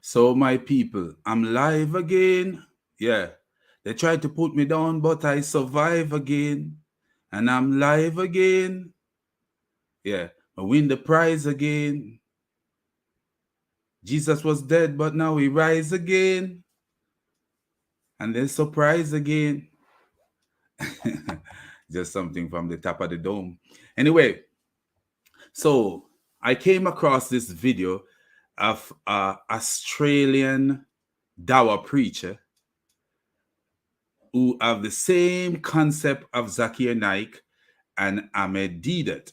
So my people, I'm live again. Yeah. They tried to put me down, but I survive again. And I'm live again. Yeah. I win the prize again. Jesus was dead, but now he rise again. And then surprise again. Just something from the top of the dome. Anyway, so I came across this video of a Australian Dawa preacher who have the same concept of Zakir Naik and Ahmed Deedat.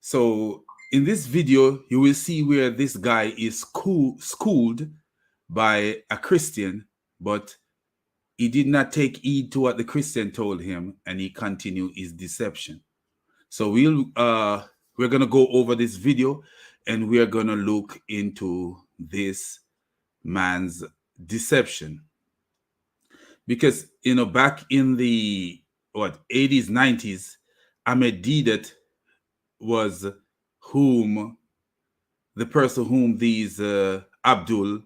So in this video, you will see where this guy is schooled by a Christian, but he did not take heed to what the Christian told him, and he continued his deception. So we're gonna go over this video, and we're gonna look into this man's deception. Because back in the 80s, 90s, Ahmed Deedat was the person whom these Abdul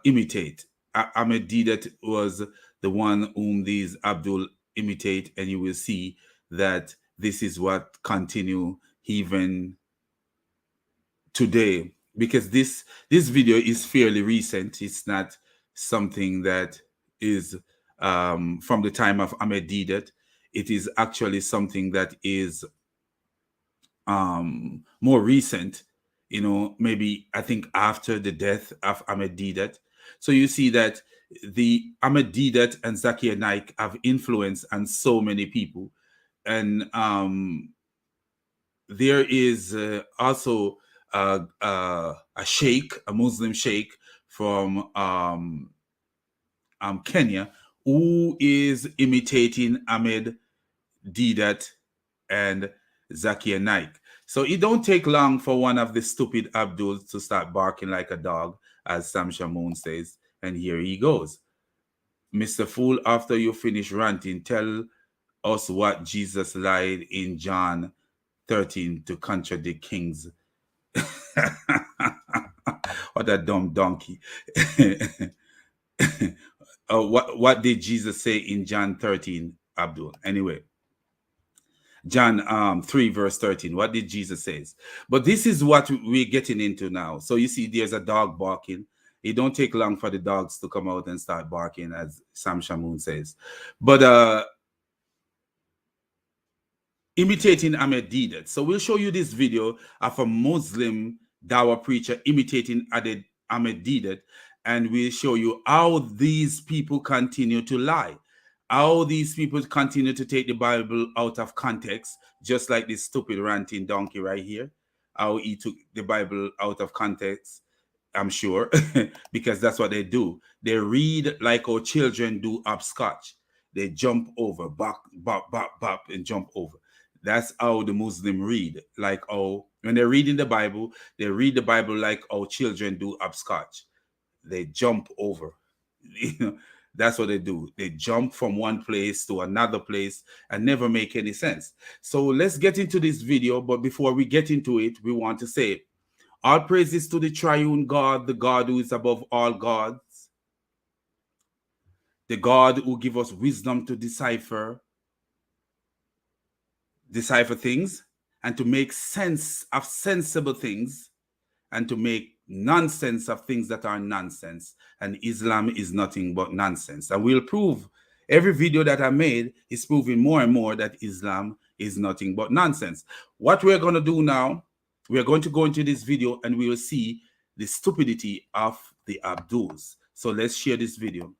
imitate. Ahmed Deedat was the one whom these Abdul imitate, and you will see that this is what continue even today, because this video is fairly recent. It's not something that is from the time of Ahmed Deedat. It is actually something that is more recent, maybe I think after the death of Ahmed Deedat. So you see that the Ahmed Deedat and Zakir Naik have influence on so many people. And there is also a sheikh, a Muslim sheikh from Kenya, who is imitating Ahmed Deedat and Zakir Naik. So it don't take long for one of the stupid Abduls to start barking like a dog, as Sam Shamoun says. And here he goes. Mr. Fool, after you finish ranting, tell us what Jesus lied in John 13 to contradict kings. What a dumb donkey. What did Jesus say in John 13, Abdul? Anyway, John 3 verse 13. What did Jesus say? But this is what we're getting into now. So you see there's a dog barking. It don't take long for the dogs to come out and start barking, as Sam Shamoun says. But imitating Ahmed Deedat. So we'll show you this video of a Muslim Dawa preacher imitating Ahmed Deedat, and we'll show you how these people continue to lie, how these people continue to take the Bible out of context, just like this stupid ranting donkey right here, how he took the Bible out of context, I'm sure, because that's what they do. They read like our children do hopscotch. They jump over, bop, bop, bop, bop, and jump over. That's how the Muslim read. Like, when they're reading the Bible, they read the Bible like our children do hopscotch. They jump over. That's what they do. They jump from one place to another place and never make any sense. So let's get into this video. But before we get into it, we want to say, all praises to the triune God, the God who is above all gods, the God who gives us wisdom to decipher things and to make sense of sensible things and to make nonsense of things that are nonsense. And Islam is nothing but nonsense. And we'll prove, every video that I made is proving more and more that Islam is nothing but nonsense. What we're going to do now, we're going to go into this video and we will see the stupidity of the Abduls. So let's share this video.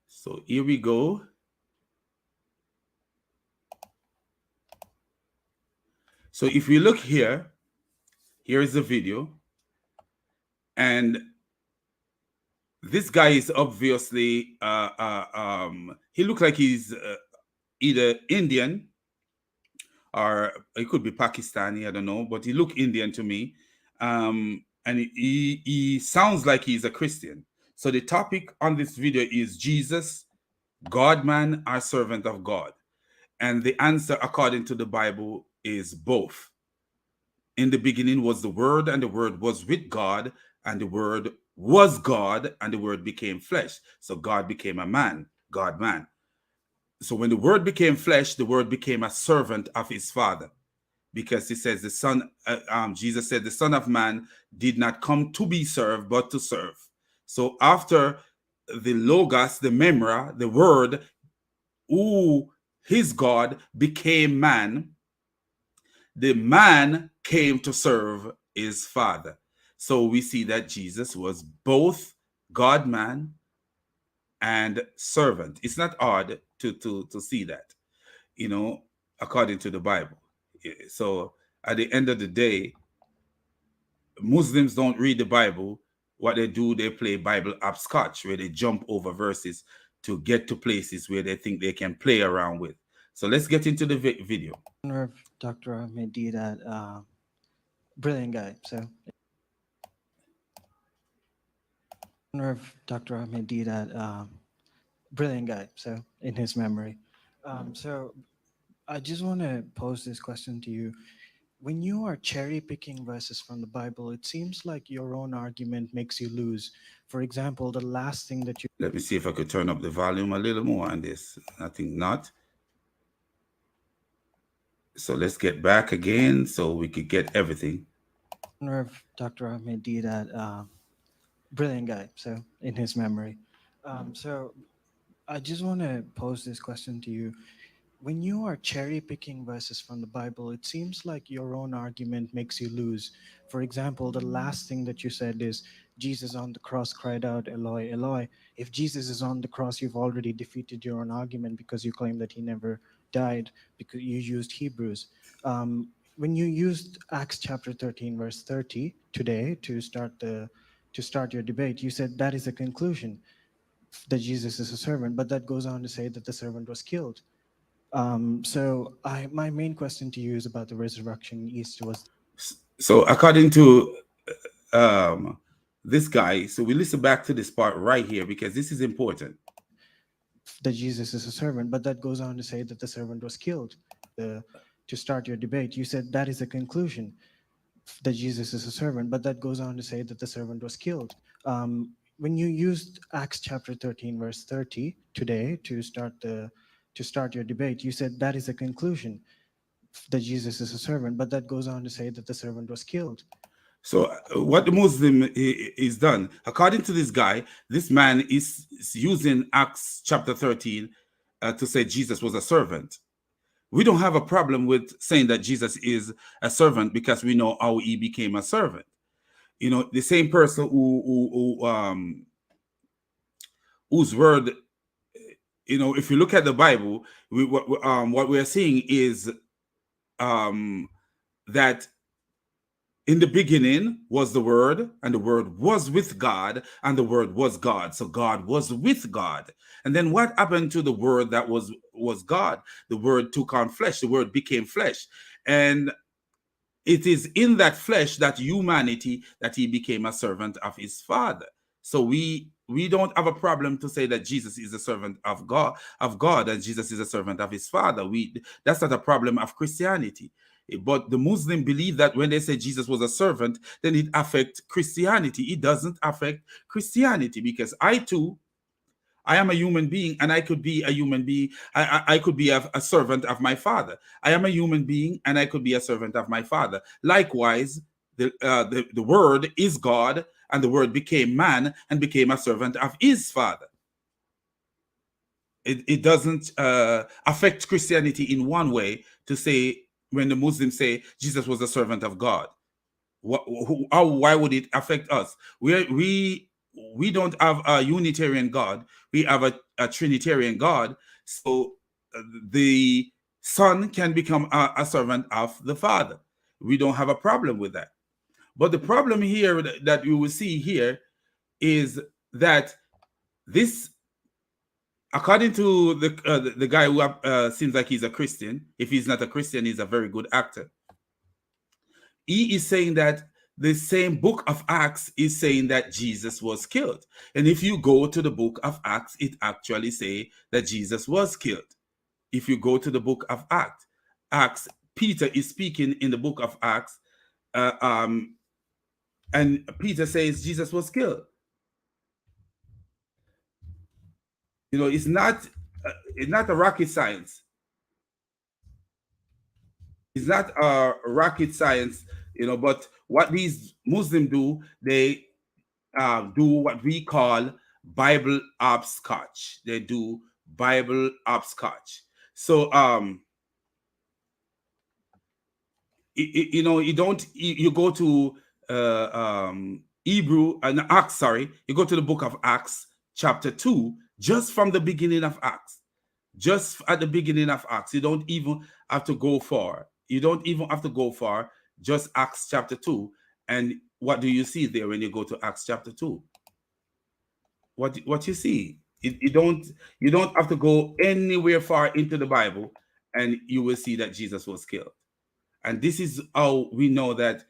So here we go. So if we look here, here is the video. And this guy is obviously, he looks like he's either Indian or it could be Pakistani, I don't know, but he looked Indian to me. And he sounds like he's a Christian. So the topic on this video is Jesus, God man or servant of God. And the answer, according to the Bible, is both. In the beginning was the Word, and the Word was with God, and the Word was God, and the Word became flesh. So God became a man, God man. So when the Word became flesh, the Word became a servant of his Father, because he says the Son, Jesus said, the Son of Man did not come to be served, but to serve. So after the Logos, the Memra, the Word, who his God became man, the man came to serve his Father. So we see that Jesus was both God man and servant. It's not hard to see that, according to the Bible. So at the end of the day, Muslims don't read the Bible. What they do, they play Bible hopscotch, where they jump over verses to get to places where they think they can play around with. So let's get into the video. Dr. Ahmed Deedat, brilliant guy. So, Dr. Ahmed Deedat, brilliant guy. So, in his memory. So, I just want to pose this question to you. When you are cherry picking verses from the Bible, it seems like your own argument makes you lose. For example, the last thing that you Let me see if I could turn up the volume a little more on this. I think not. So let's get back again so we could get everything. Dr. Ahmed Deedat, brilliant guy. So, in his memory. So, I just want to pose this question to you. When you are cherry picking verses from the Bible, it seems like your own argument makes you lose. For example, the last thing that you said is Jesus on the cross cried out, Eloi, Eloi. If Jesus is on the cross, you've already defeated your own argument because you claim that he never died because you used Hebrews. When you used Acts chapter 13, verse 30 today to start your debate, you said that is a conclusion that Jesus is a servant, but that goes on to say that the servant was killed. My main question to you is about the resurrection. Easter was So according to um, this guy, so we listen back to this part right here because this is important. that Jesus is a servant, but that goes on to say that the servant was killed. The, to start your debate, you said that is a conclusion that Jesus is a servant, but that goes on to say that the servant was killed. When you used Acts chapter 13, verse 30 today to start your debate, you said that is a conclusion that Jesus is a servant, but that goes on to say that the servant was killed. So what the Muslim is done, according to this guy, this man is using Acts chapter 13 to say Jesus was a servant. We don't have a problem with saying that Jesus is a servant because we know how he became a servant. The same person whose word, if you look at the Bible, what we're seeing is that in the beginning was the Word, and the Word was with God, and the Word was God. So God was with God. And then what happened to the Word that was God? The Word took on flesh. The Word became flesh, and it is in that flesh, that humanity, that he became a servant of his Father. So we don't have a problem to say that Jesus is a servant of God, and Jesus is a servant of his Father. That's not a problem of Christianity. But the Muslim believe that when they say Jesus was a servant, then it affects Christianity. It doesn't affect Christianity, because I am a human being, and I could be a human being. I could be a servant of my Father. I am a human being, and I could be a servant of my Father. Likewise, the Word is God, and the Word became man and became a servant of his Father. It doesn't affect Christianity in one way to say, when the Muslims say Jesus was a servant of God. Why would it affect us? We don't have a Unitarian God. We have a Trinitarian God. So the Son can become a servant of the Father. We don't have a problem with that. But the problem here that you will see here is that this, according to the guy who seems like he's a Christian, if he's not a Christian, he's a very good actor. He is saying that the same book of Acts is saying that Jesus was killed. And if you go to the book of Acts, it actually say that Jesus was killed. if you go to the book of Acts, Peter is speaking in the book of Acts, uh, um, and Peter says Jesus was killed. It's not a rocket science. It's not rocket science, but what these Muslims do, they do what we call Bible hopscotch. They do Bible hopscotch. So, you don't, you go to Hebrew and Acts, sorry, you go to the book of Acts, chapter 2, just from the beginning of Acts. Just at the beginning of Acts. You don't even have to go far. You don't even have to go far. Just Acts chapter 2. And what do you see there when you go to Acts chapter 2? What you see? You don't have to go anywhere far into the Bible, and you will see that Jesus was killed. And this is how we know that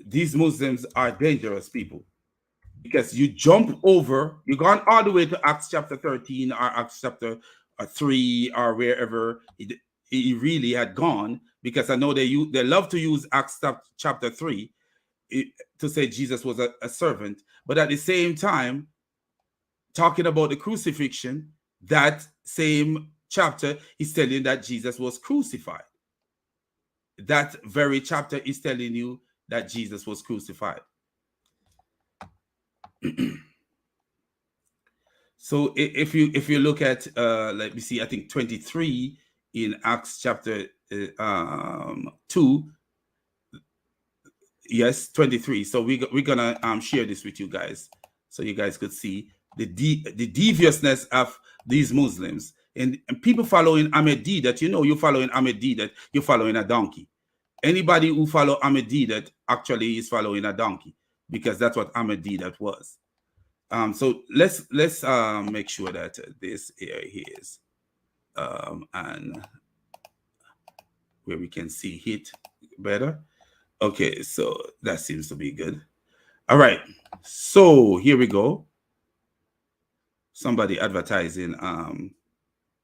these Muslims are dangerous people, because you jump over, you've gone all the way to Acts chapter 13 or Acts chapter 3 or wherever he really had gone, because I know they love to use Acts chapter 3 to say Jesus was a servant, but at the same time, talking about the crucifixion, that same chapter is telling that Jesus was crucified. That very chapter is telling you that Jesus was crucified. So if you look at let me see, I think 23 in Acts chapter 2, yes, 23. So we're gonna share this with you guys, so you guys could see the deviousness of these Muslims, and people following Ahmed Deedat. You're following Ahmed Deedat, you're following a donkey. Anybody who follow Ahmed Deedat actually is following a donkey, because that's what Ahmed Deedat was. So let's make sure that this here is and where we can see it better. Okay, so that seems to be good. All right, so here we go. Somebody advertising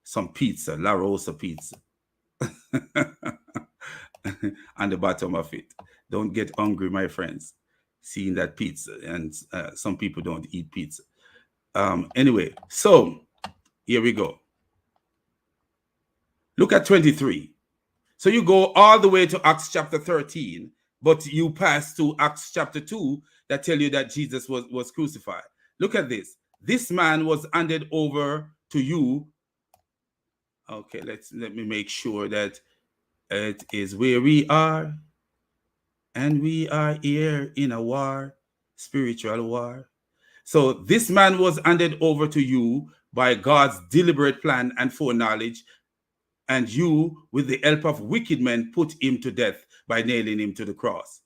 some pizza, La Rosa pizza, on the bottom of it. Don't get hungry, my friends, seeing that pizza, and some people don't eat pizza. Anyway, so here we go. Look at 23. So you go all the way to Acts chapter 13, but you pass to Acts chapter 2 that tell you that Jesus was crucified. Look at this. This man was handed over to you. Okay, let me make sure that it is where we are. And we are here in a war, spiritual war. So this man was handed over to you by God's deliberate plan and foreknowledge, and you, with the help of wicked men, put him to death by nailing him to the cross.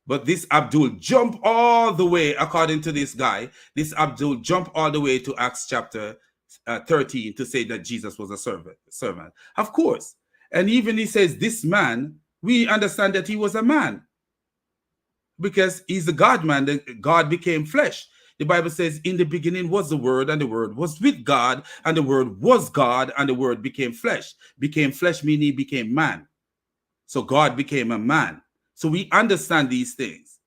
But this Abdul jumped all the way, according to this guy, this Abdul jumped all the way to Acts chapter 13 to say that Jesus was a servant. Of course. And even he says, this man, we understand that he was a man, because he's a God man. God became flesh. The Bible says, in the beginning was the Word, and the Word was with God, and the Word was God, and the Word became flesh. Became flesh meaning he became man. So God became a man. So we understand these things.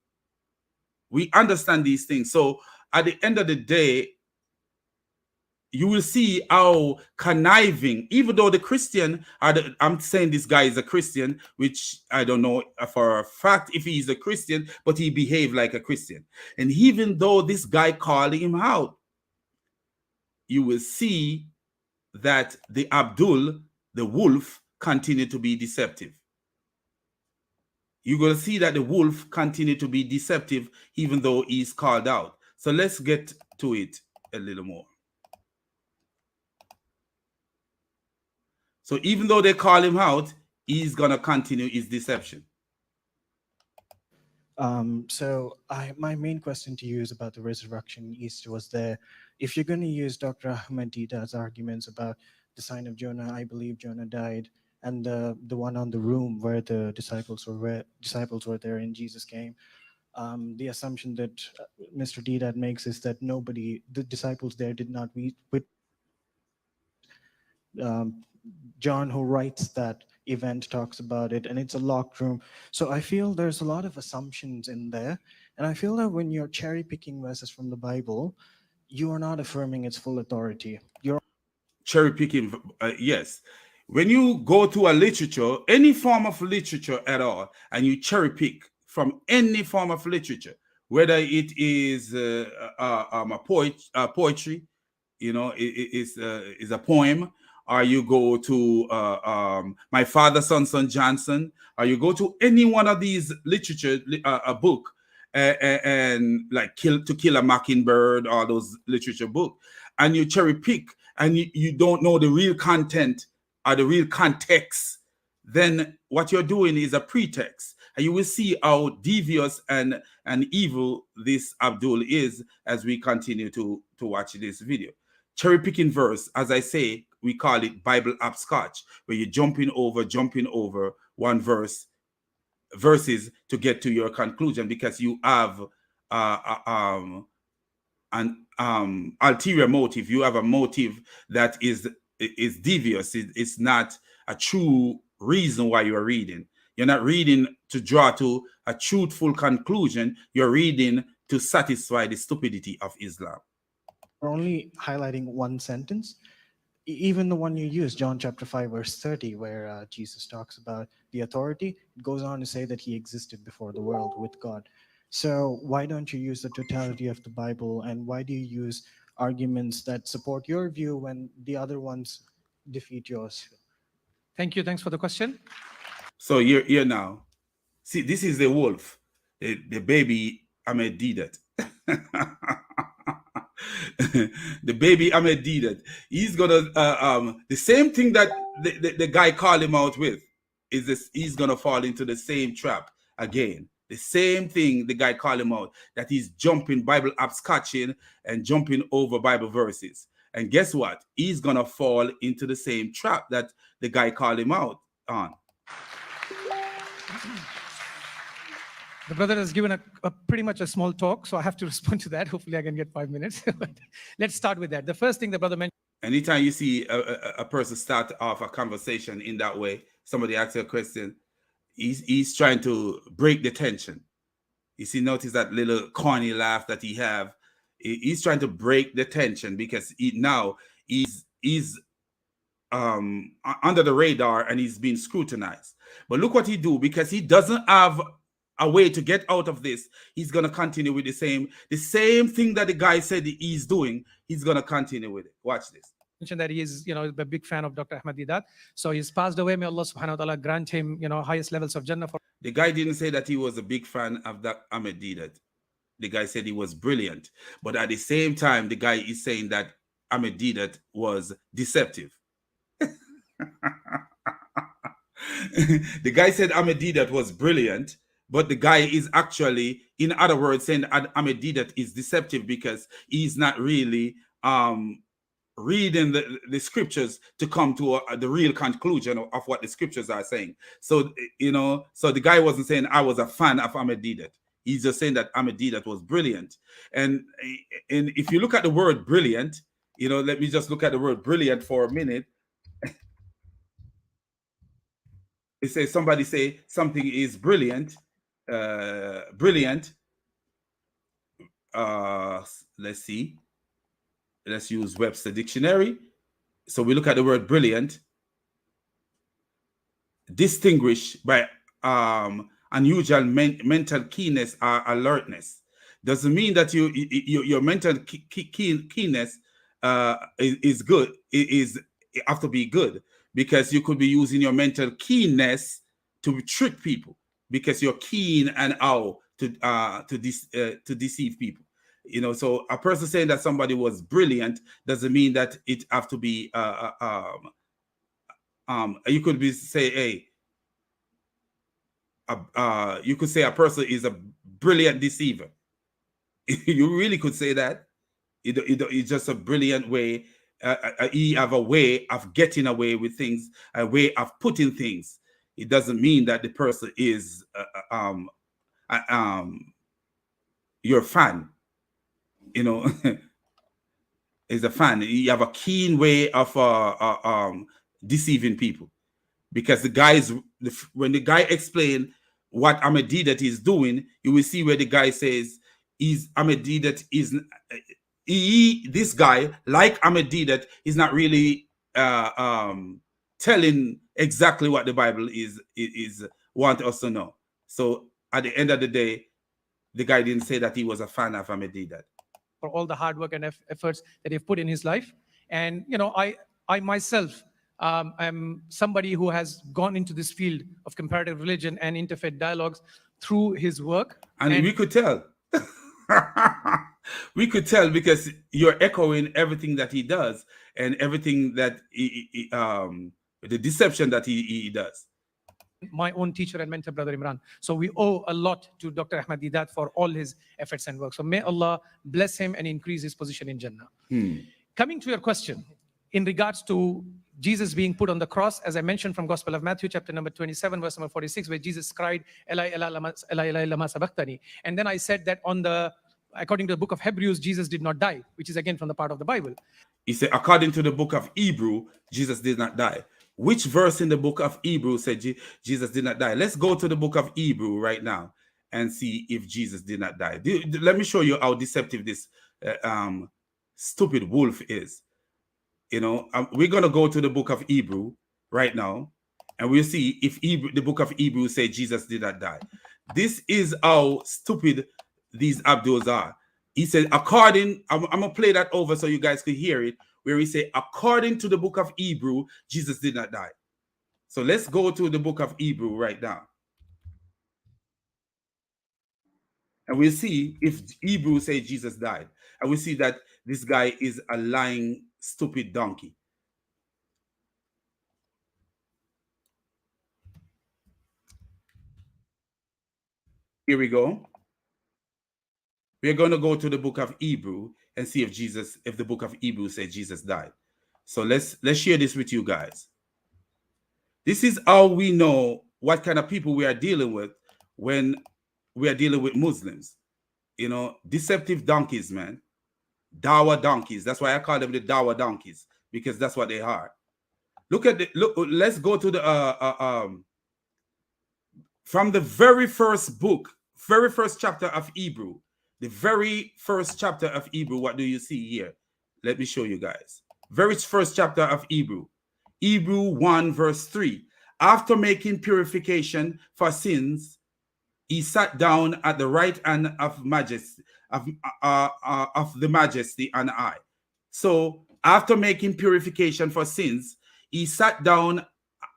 We understand these things. So at the end of the day, you will see how conniving, even though the Christian, I'm saying this guy is a Christian, which I don't know for a fact if he is a Christian, but he behaved like a Christian. And even though this guy calling him out, you will see that the Abdul, the wolf, continued to be deceptive. You're going to see that the wolf continued to be deceptive, even though he's called out. So let's get to it a little more. So even though they call him out, he's going to continue his deception. My main question to you is about the resurrection. Easter was there. If you're going to use Dr. Ahmed Deedat's arguments about the sign of Jonah, I believe Jonah died, and the one on the room where the disciples were there and Jesus came. The assumption that Mr. Deedat makes is that the disciples there did not witness Um, John, who writes that event, talks about it, and it's a locked room. So I feel there's a lot of assumptions in there. And I feel that when you're cherry picking verses from the Bible, you are not affirming its full authority. You're Cherry picking, yes. When you go to a literature, any form of literature at all, and you cherry pick from any form of literature, whether it is poetry, is a poem, or you go to My Father, Son Johnson, or you go to any one of these literature, a book, and like To Kill a Mockingbird, or those literature book, and you cherry pick, and you don't know the real content or the real context, then what you're doing is a pretext. And you will see how devious and evil this Abdul is as we continue to watch this video. Cherry picking verse, as I say, we call it Bible upscotch, where you're jumping over one verses to get to your conclusion, because you have an ulterior motive. You have a motive that is devious. It's not a true reason why you're reading. You're not reading to draw to a truthful conclusion. You're reading to satisfy the stupidity of Islam. only highlighting one sentence. Even the one you use, John chapter 5, verse 30, where Jesus talks about the authority, it goes on to say that he existed before the world with God. So why don't you use the totality of the Bible, and why do you use arguments that support your view when the other ones defeat yours? Thank you. Thanks for the question. So you're now. See, this is the wolf, the baby Ahmed Deedat. The baby Ahmed Deedat. He's gonna the same thing that the guy called him out with is this. He's gonna fall into the same trap again. The same thing the guy called him out, that he's jumping Bible upscotching and jumping over Bible verses. And guess what? He's gonna fall into the same trap that the guy called him out on. The brother has given a pretty much a small talk, so I have to respond to that. Hopefully, I can get 5 minutes. But let's start with that. The first thing the brother mentioned. Anytime you see a person start off a conversation in that way, somebody asks a question, he's trying to break the tension. You see, notice that little corny laugh that he have. He's trying to break the tension, because now he's under the radar and he's being scrutinized. But look what he do, because he doesn't have a way to get out of this. He's gonna continue with the same thing that the guy said he's doing. He's gonna continue with it. Watch this. Mentioned that he is, a big fan of Dr. Ahmed Deedat. So he's passed away. May Allah subhanahu wa ta'ala grant him, highest levels of Jannah. The guy didn't say that he was a big fan of that Ahmed Deedat. The guy said he was brilliant. But at the same time, the guy is saying that Ahmed Deedat was deceptive. The guy said Ahmed Deedat was brilliant, but the guy is actually, in other words, saying Ahmed Deedat is deceptive, because he's not really reading the scriptures to come to the real conclusion of what the scriptures are saying. So, so the guy wasn't saying I was a fan of Ahmed Deedat. He's just saying that Ahmed Deedat was brilliant. And if you look at the word brilliant, let me just look at the word brilliant for a minute. It says, somebody say something is brilliant. Brilliant. Let's see. Let's use Webster Dictionary. So we look at the word brilliant. Distinguished by unusual mental keenness or alertness. Doesn't mean that your mental keenness is good. It have to be good, because you could be using your mental keenness to trick people, because you're keen and out to deceive people. So a person saying that somebody was brilliant doesn't mean that it have to be you could be say, hey, you could say a person is a brilliant deceiver. You really could say that. It's just a brilliant way. He have a way of getting away with things, a way of putting things. It doesn't mean that the person is your fan. is a fan. You have a keen way of deceiving people, because the guys, when the guy explain what Ahmed Deedat is doing, you will see where the guy says is Ahmed Deedat is this guy, like Ahmed Deedat, is not really telling exactly what the Bible is want us to know. So at the end of the day, the guy didn't say that he was a fan of Ahmed Deedat. For all the hard work and efforts that you've put in his life. And I myself am somebody who has gone into this field of comparative religion and interfaith dialogues through his work. And we could tell. We could tell, because you're echoing everything that he does and everything that the deception that he does. My own teacher and mentor, Brother Imran. So we owe a lot to Dr. Ahmed Deedat for all his efforts and work. So may Allah bless him and increase his position in Jannah. Coming to your question, in regards to Jesus being put on the cross, as I mentioned from Gospel of Matthew, chapter number 27, verse number 46, where Jesus cried, Eli, Eli, lama sabachthani. And then I said that according to the book of Hebrews, Jesus did not die, which is again from the part of the Bible. He said, according to the book of Hebrew, Jesus did not die. Which verse in the book of Hebrew said Jesus did not die? Let's go to the book of Hebrew right now and see if Jesus did not die. Let me show you how deceptive this stupid wolf is. We're going to go to the book of Hebrew right now, and we'll see if the book of Hebrew says Jesus did not die. This is how stupid these Abduls are. He said, I'm going to play that over so you guys could hear it, where he said, according to the book of Hebrew, Jesus did not die. So let's go to the book of Hebrew right now. And we'll see if Hebrew says Jesus died. And we see that this guy is a lying, stupid donkey. Here we go. We're going to go to the book of Hebrew and see if the book of Hebrew says Jesus died. So let's share this with you guys. This is how we know what kind of people we are dealing with when we are dealing with Muslims. Deceptive donkeys, man. Dawa donkeys. That's why I call them the Dawa donkeys, because that's what they are. Let's go to the from the very first book, very first chapter of Hebrew. The very first chapter of Hebrew, what do you see here? Let me show you guys. Very first chapter of Hebrew. Hebrew 1 verse 3. After making purification for sins, he sat down at the right hand of majesty, of the majesty on high. So after making purification for sins, he sat down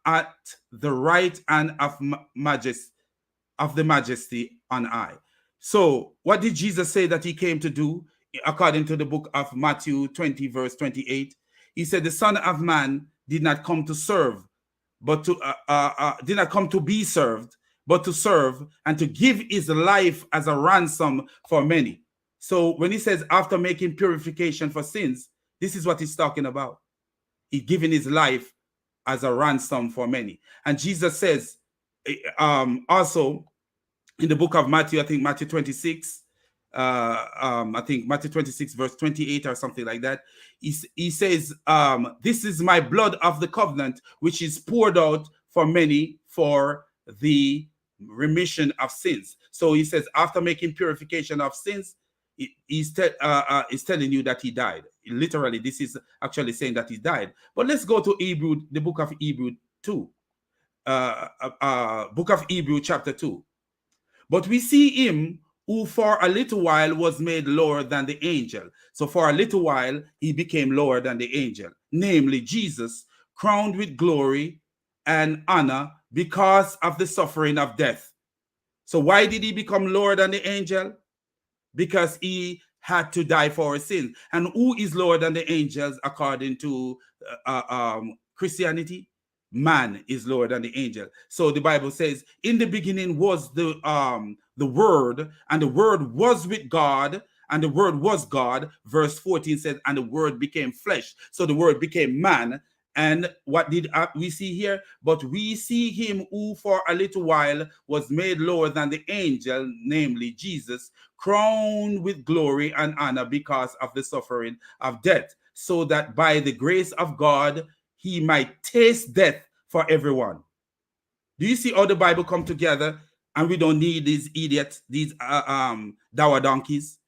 at the right hand of the majesty on high. So what did Jesus say that he came to do? According to the book of Matthew 20 verse 28, he said, the Son of Man did not come to serve, but did not come to be served, but to serve and to give his life as a ransom for many. So when he says after making purification for sins, this is what he's talking about. He's giving his life as a ransom for many. And Jesus says also in the book of Matthew, I think Matthew 26, I think Matthew 26 verse 28 or something like that. He says, this is my blood of the covenant, which is poured out for many for the remission of sins. So he says, after making purification of sins, he's telling you that he died. Literally, this is actually saying that he died. But let's go to Hebrew, the book of Hebrew 2, book of Hebrew chapter 2. But we see him who for a little while was made lower than the angel. So for a little while, he became lower than the angel, namely Jesus, crowned with glory and honor because of the suffering of death. So why did he become lower than the angel? Because he had to die for our sins. And who is lower than the angels according to Christianity? Man is lower than the angel. So the Bible says, in the beginning was the Word, and the Word was with God, and the Word was God. Verse 14 says, and the Word became flesh. So the Word became man, And what did we see here? But we see him who for a little while was made lower than the angel, namely Jesus, crowned with glory and honor because of the suffering of death, so that by the grace of God he might taste death for everyone. Do you see how the Bible come together? And we don't need these idiots, these dour donkeys.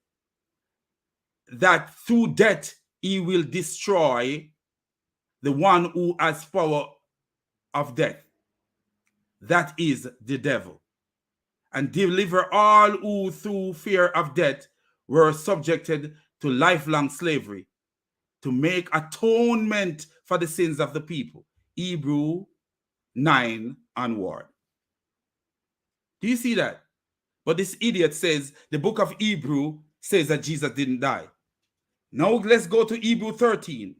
That through death he will destroy the one who has power of death. That is the devil. And deliver all who through fear of death were subjected to lifelong slavery, to make atonement for the sins of the people. Hebrew 9 onward. Do you see that? But this idiot says the book of Hebrew says that Jesus didn't die. Now let's go to Hebrew 13.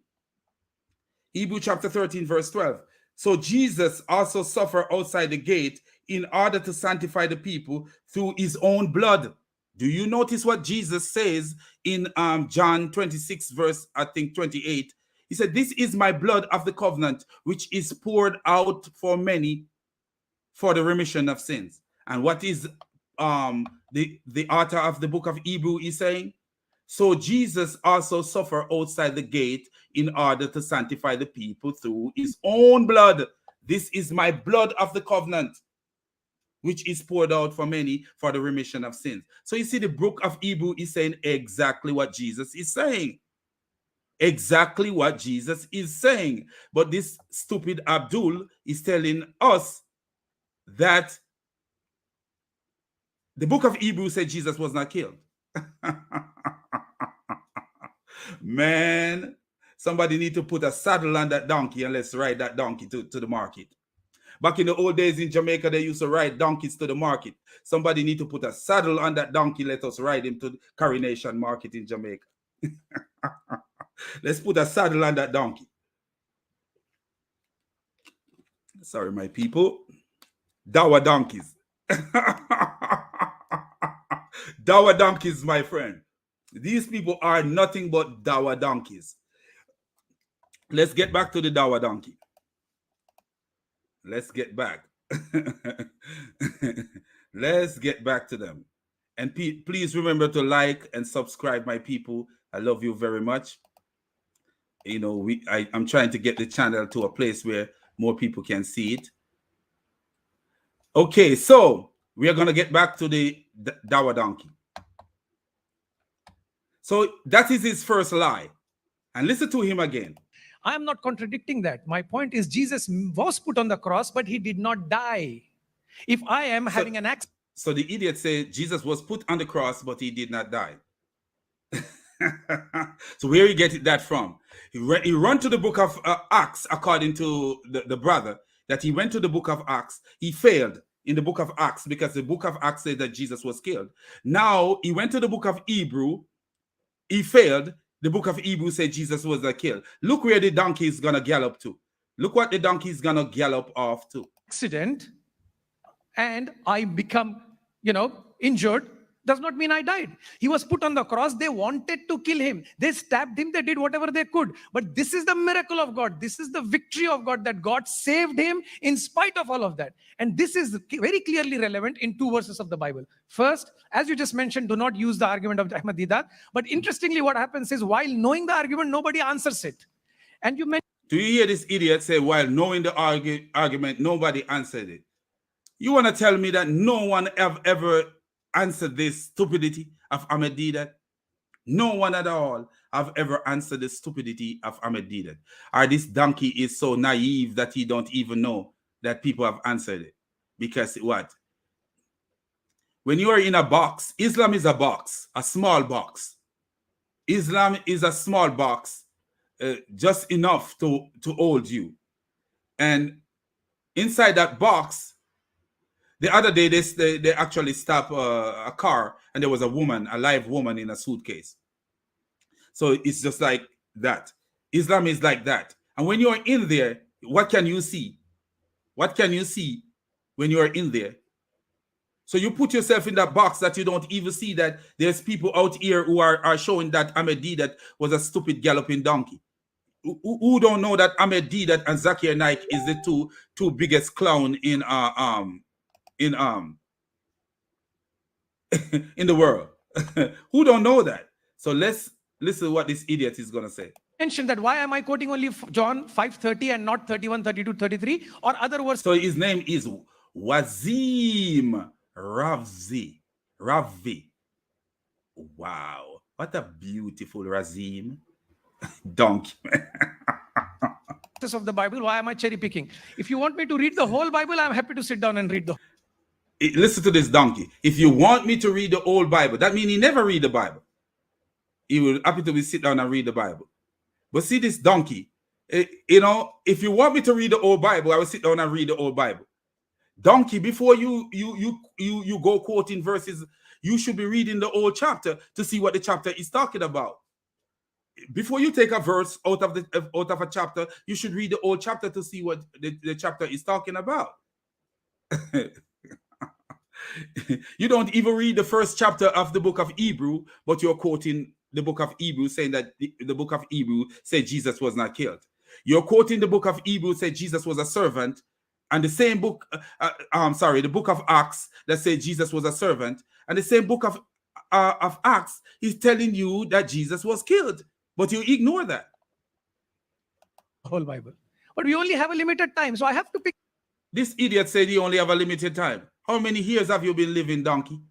Hebrew chapter 13 verse 12. So Jesus also suffered outside the gate in order to sanctify the people through his own blood. Do you notice what Jesus says in John 26 verse, I think 28? He said, this is my blood of the covenant, which is poured out for many for the remission of sins. And what is the author of the book of Hebrew is saying? So Jesus also suffered outside the gate in order to sanctify the people through his own blood. This is my blood of the covenant, which is poured out for many for the remission of sins. So you see, the book of Hebrew is saying exactly what Jesus is saying. Exactly what Jesus is saying. But this stupid Abdul is telling us that the book of Hebrew said Jesus was not killed. Man, somebody need to put a saddle on that donkey and let's ride that donkey to the market. Back in the old days in Jamaica, they used to ride donkeys to the market. Somebody need to put a saddle on that donkey. Let us ride him to the Coronation Market in Jamaica. Let's put a saddle on that donkey. Sorry, my people. Dour donkeys. Dour donkeys, my friend. These people are nothing but dour donkeys. Let's get back to the dour donkey. Let's get back. Let's get back to them. And please remember to like and subscribe, my people. I love you very much. You know, I'm trying to get the channel to a place where more people can see it. Okay, so we are going to get back to the dour donkey. So that is his first lie. And listen to him again. I am not contradicting that. My point is Jesus was put on the cross, but he did not die. If I am having an accident. So the idiot said Jesus was put on the cross, but he did not die. So where you get that from? He run to the book of Acts, according to the brother, that he went to the book of Acts. He failed in the book of Acts because the book of Acts said that Jesus was killed. Now he went to the book of Hebrew. He failed. The book of Hebrew said Jesus was killed. Look where the donkey is going to gallop to. Look what the donkey is going to gallop off to. Accident and I become, injured does not mean I died. He was put on the cross. They wanted to kill him. They stabbed him. They did whatever they could. But this is the miracle of God. This is the victory of God, that God saved him in spite of all of that. And this is very clearly relevant in 2 verses of the Bible. First, as you just mentioned, do not use the argument of Ahmed Deedat. But interestingly, what happens is while knowing the argument, nobody answers it. And you mentioned. Do you hear this idiot say, while knowing the argument, nobody answered it? You want to tell me that no one have ever answered this stupidity of Ahmed Deedat? No one at all have ever answered the stupidity of Ahmed Deedat. Or this donkey is so naive that he don't even know that people have answered it. Because what? When you are in a box, Islam is a box, a small box. Islam is a small box, just enough to hold you. And inside that box, the other day, they actually stopped a car, and there was a woman, a live woman in a suitcase. So it's just like that. Islam is like that. And when you're in there, what can you see? What can you see when you're in there? So you put yourself in that box that you don't even see that there's people out here who are showing that Ahmed Deedat was a stupid galloping donkey. who don't know that Ahmed Deedat and Zakir Naik is the two biggest clown in in the world? Who don't know that? So let's listen to what this idiot is gonna say. Mention that why am I quoting only John 5:30 and not 31, 32, 33 or other verses? So his name is Wazim Ravi. Wow, what a beautiful Razim. Donkey. Of the Bible. Why am I cherry picking? If you want me to read the whole Bible, I'm happy to sit down and read the. Listen to this donkey. If you want me to read the whole Bible, that means he never read the Bible. He will happy to be sit down and read the Bible. But see this donkey, you know, if you want me to read the whole Bible, I will sit down and read the whole Bible. Donkey, before you go quoting verses, you should be reading the whole chapter to see what the chapter is talking about. Before you take a verse out of a chapter, you should read the whole chapter to see what the chapter is talking about. You don't even read the first chapter of the book of Hebrew, but you're quoting the book of Hebrew, saying that the book of Hebrew said Jesus was not killed. You're quoting the book of Hebrew, said Jesus was a servant, and the same book, the book of Acts that said Jesus was a servant, and the same book of Acts is telling you that Jesus was killed, but you ignore that. Whole Bible. But we only have a limited time, so I have to pick. This idiot said you only have a limited time. How many years have you been living, donkey?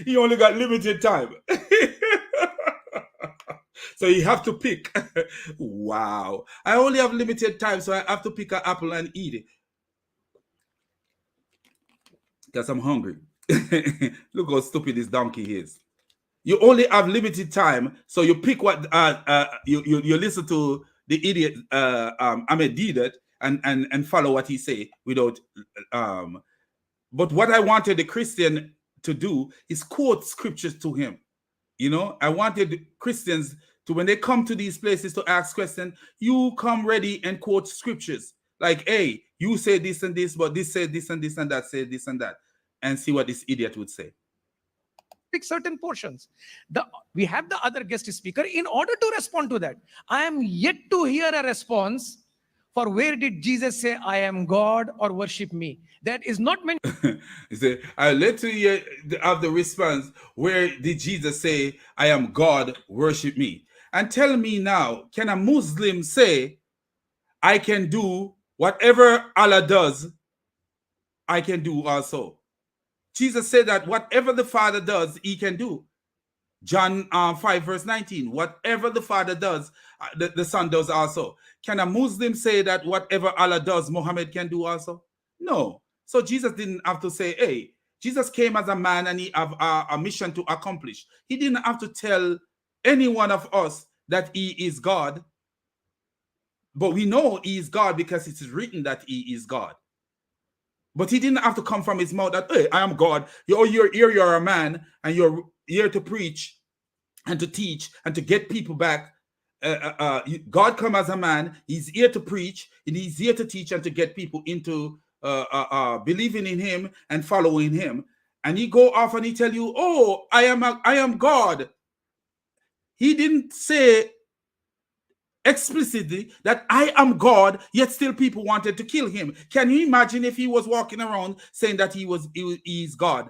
You only got limited time. So you have to pick. Wow. I only have limited time, so I have to pick an apple and eat it. Because I'm hungry. Look how stupid this donkey is. You only have limited time, so you pick what you listen to the idiot Ahmed Deedat and follow what he say without but what I wanted the Christian to do is quote scriptures to him. You know, I wanted Christians to, when they come to these places to ask questions, you come ready and quote scriptures. Like, hey, you say this and this, but this said this and this and that said this and that, and see what this idiot would say. Pick certain portions. We have the other guest speaker. In order to respond to that, I am yet to hear a response for where did Jesus say, I am God or worship me. That is not mentioned. He said, I let to hear the response, where did Jesus say, I am God, worship me? And tell me now, can a Muslim say, I can do whatever Allah does, I can do also? Jesus said that whatever the Father does, he can do. John 5 verse 19, whatever the Father does, the Son does also. Can a Muslim say that whatever Allah does, Muhammad can do also? No. So Jesus didn't have to say, hey, Jesus came as a man and he have a mission to accomplish. He didn't have to tell any one of us that he is God. But we know he is God because it is written that he is God. But he didn't have to come from his mouth that, hey, I am God. You're a man and you're here to preach and to teach and to get people back. God come as a man. He's here to preach and he's here to teach and to get people into believing in him and following him. And he go off and he tell you, oh, I am God. He didn't say explicitly that I am God, yet still people wanted to kill him. Can you imagine if he was walking around saying that he is God?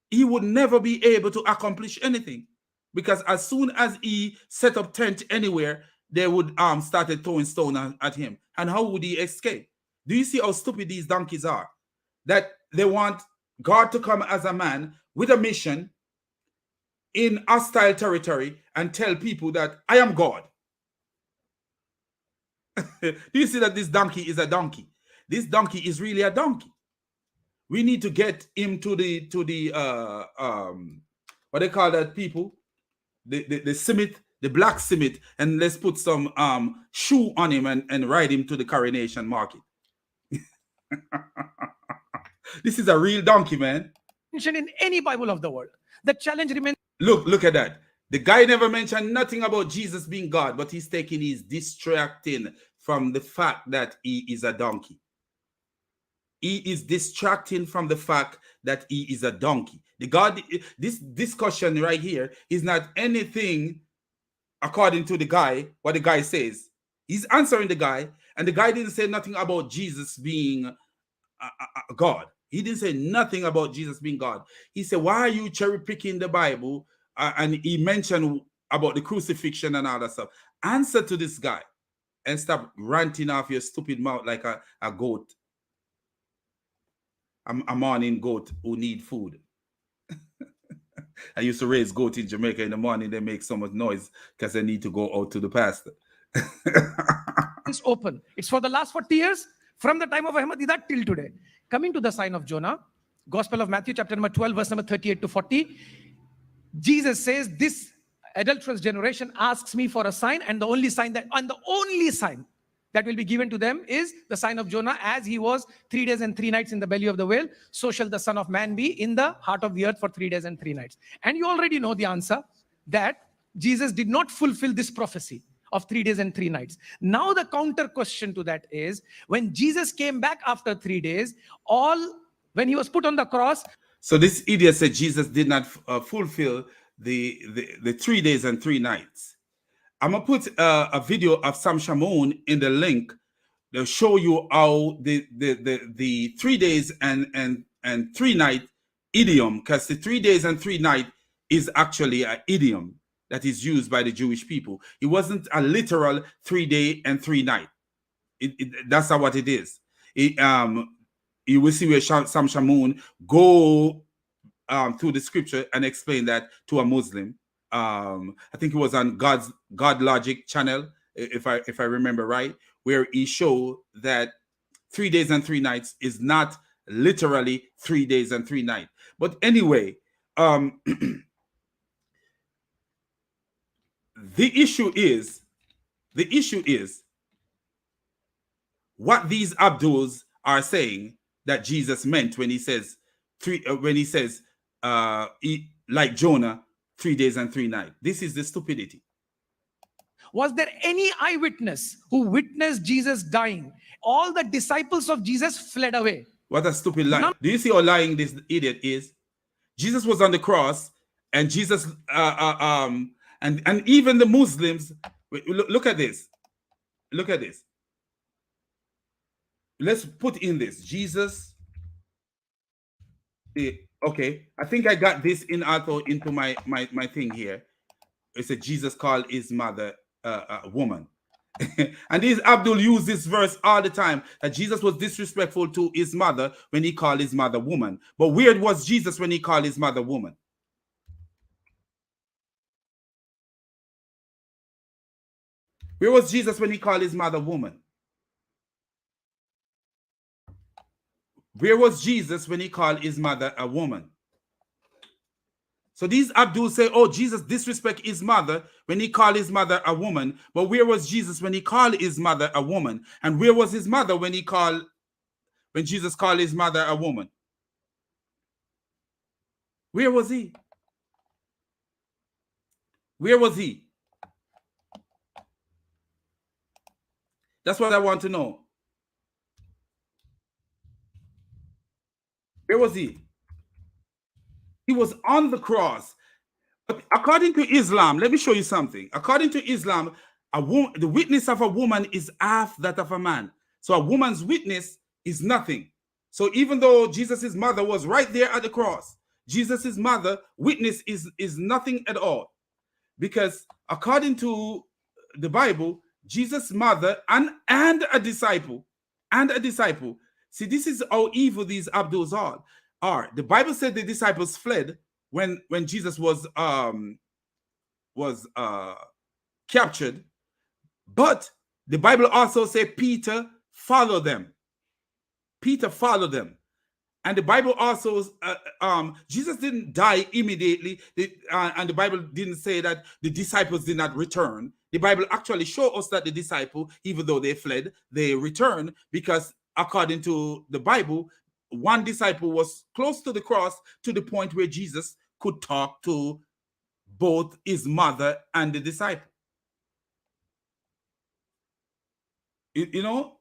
He would never be able to accomplish anything, because as soon as he set up tent anywhere, they would started throwing stone at him. And how would he escape? Do you see how stupid these donkeys are? That they want God to come as a man with a mission in hostile territory and tell people that I am God. Do you see that this donkey is a donkey? This donkey is really a donkey. We need to get him to the what they call that people, the Simit, the black Simit, and let's put some shoe on him and ride him to the coronation market. This is a real donkey, man. Mentioned in any Bible of the world. The challenge remains. Look at that. The guy never mentioned nothing about Jesus being God, but he's distracting from the fact that he is a donkey. He is distracting from the fact that he is a donkey. This discussion right here is not anything according to the guy, what the guy says. He's answering the guy, and the guy didn't say nothing about Jesus being God. He didn't say nothing about Jesus being God. He said, why are you cherry picking the Bible? And he mentioned about the crucifixion and all that stuff. Answer to this guy and stop ranting off your stupid mouth like a goat. A morning goat who need food. I used to raise goat in Jamaica. In the morning, they make so much noise because they need to go out to the pasture. It's open. It's for the last 40 years, from the time of Ahmed Deedat till today. Coming to the sign of Jonah, Gospel of Matthew, chapter number 12, verse number 38 to 40. Jesus says, this adulterous generation asks me for a sign, and the only sign that will be given to them is the sign of Jonah. As he was 3 days and 3 nights in the belly of the whale, so shall the Son of Man be in the heart of the earth for 3 days and 3 nights. And you already know the answer, that Jesus did not fulfill this prophecy of 3 days and 3 nights. Now the counter question to that is, when Jesus came back after 3 days, when he was put on the cross. So this idiot said Jesus did not fulfill the 3 days and 3 nights. I'm gonna put a video of Sam Shamoun in the link. They'll show you how the 3 days and 3 night idiom, because the 3 days and 3 night is actually an idiom that is used by the Jewish people. It wasn't a literal 3 day and 3 night. That's not what it is. You will see where Sam Shamoun go through the scripture and explain that to a Muslim. I think it was on God Logic channel, if I remember right, where he showed that 3 days and 3 nights is not literally 3 days and 3 nights. But anyway, the issue is what these Abduls are saying that Jesus meant when he says like Jonah, 3 days and 3 nights. This is the stupidity. Was there any eyewitness who witnessed Jesus dying? All the disciples of Jesus fled away. What a stupid lie. Do you see how lying this idiot is? Jesus was on the cross, and Jesus and even the Muslims, look at this. Look at this. Let's put in this. Jesus. Okay, I think I got this in auto into my thing here. It said Jesus called his mother a woman. And these Abdul use this verse all the time, that Jesus was disrespectful to his mother when he called his mother woman. But where was Jesus when he called his mother woman? Where was Jesus when he called his mother woman? Where was Jesus when he called his mother a woman? So these Abdul say, oh, Jesus disrespect his mother when he called his mother a woman. But where was Jesus when he called his mother a woman? And where was his mother when Jesus called his mother a woman? Where was he? Where was he? That's what I want to know. Where was he? He was on the cross. But according to Islam, let me show you something. According to Islam, the witness of a woman is half that of a man. So a woman's witness is nothing. So even though Jesus' mother was right there at the cross, Jesus' mother witness is nothing at all. Because according to the Bible, Jesus' mother and a disciple, see, this is how evil these Abduls are. The Bible said the disciples fled when Jesus was captured, but the Bible also said Peter followed them. Peter followed them. And the Bible also, Jesus didn't die immediately, and the Bible didn't say that the disciples did not return. The Bible actually shows us that the disciple, even though they fled, they returned, because according to the Bible, one disciple was close to the cross to the point where Jesus could talk to both his mother and the disciple. You know?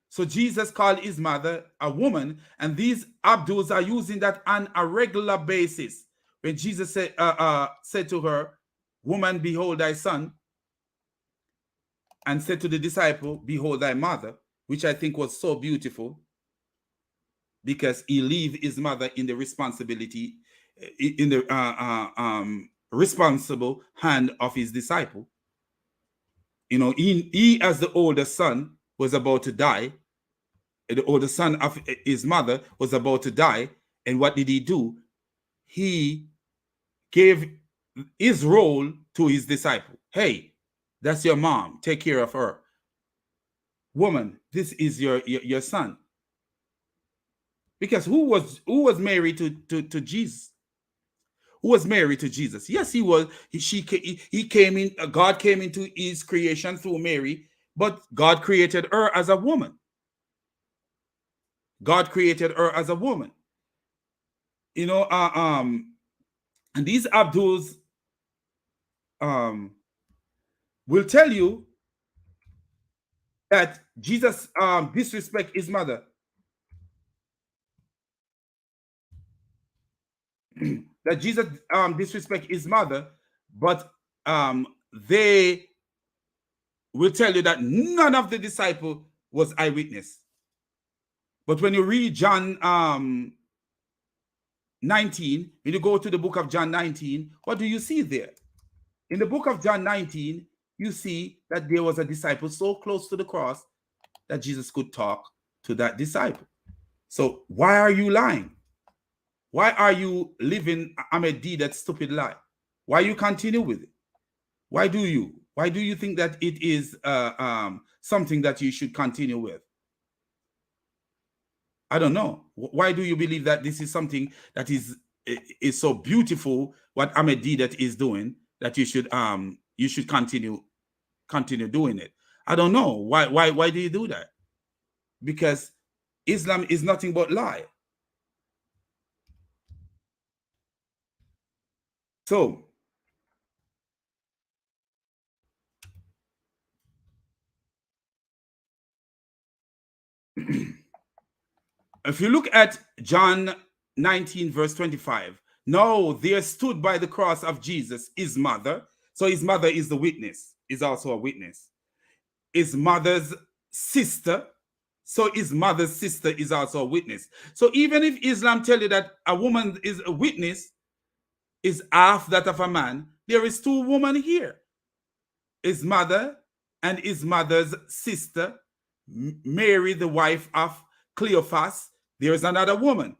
So Jesus called his mother a woman, and these Abduls are using that on a regular basis. When Jesus said to her, Woman, behold thy son, and said to the disciple, behold thy mother, which I think was so beautiful, because he leave his mother in the responsibility, in the responsible hand of his disciple. You know, he as the older son was about to die. The older son of his mother was about to die. And what did he do? He gave his role to his disciple. Hey, that's your mom. Take care of her. Woman, this is your son. Because who was married to Jesus? Who was married to Jesus? Yes, he was. He came in. God came into his creation through Mary, but God created her as a woman. God created her as a woman. You know, and these Abduls will tell you that Jesus disrespect his mother. That Jesus disrespect his mother, but they will tell you that none of the disciple was eyewitness. But when you read John 19, when you go to the book of John 19, what do you see there? In the book of John 19, you see that there was a disciple so close to the cross that Jesus could talk to that disciple. So why are you lying? Why are you living Ahmed Deedat stupid lie? Why you continue with it? Why do you? Why do you think that it is something that you should continue with? I don't know. Why do you believe that this is something that is so beautiful? What Ahmed Deedat is doing, that you should continue doing it. I don't know. Why do you do that? Because Islam is nothing but lie. So if you look at John 19, verse 25, no, there stood by the cross of Jesus his mother. So his mother is the witness, is also a witness. His mother's sister. So his mother's sister is also a witness. So even if Islam tell you that a woman is a witness, is half that of a man, there is two women here. His mother and his mother's sister, Mary, the wife of Cleophas, there is another woman.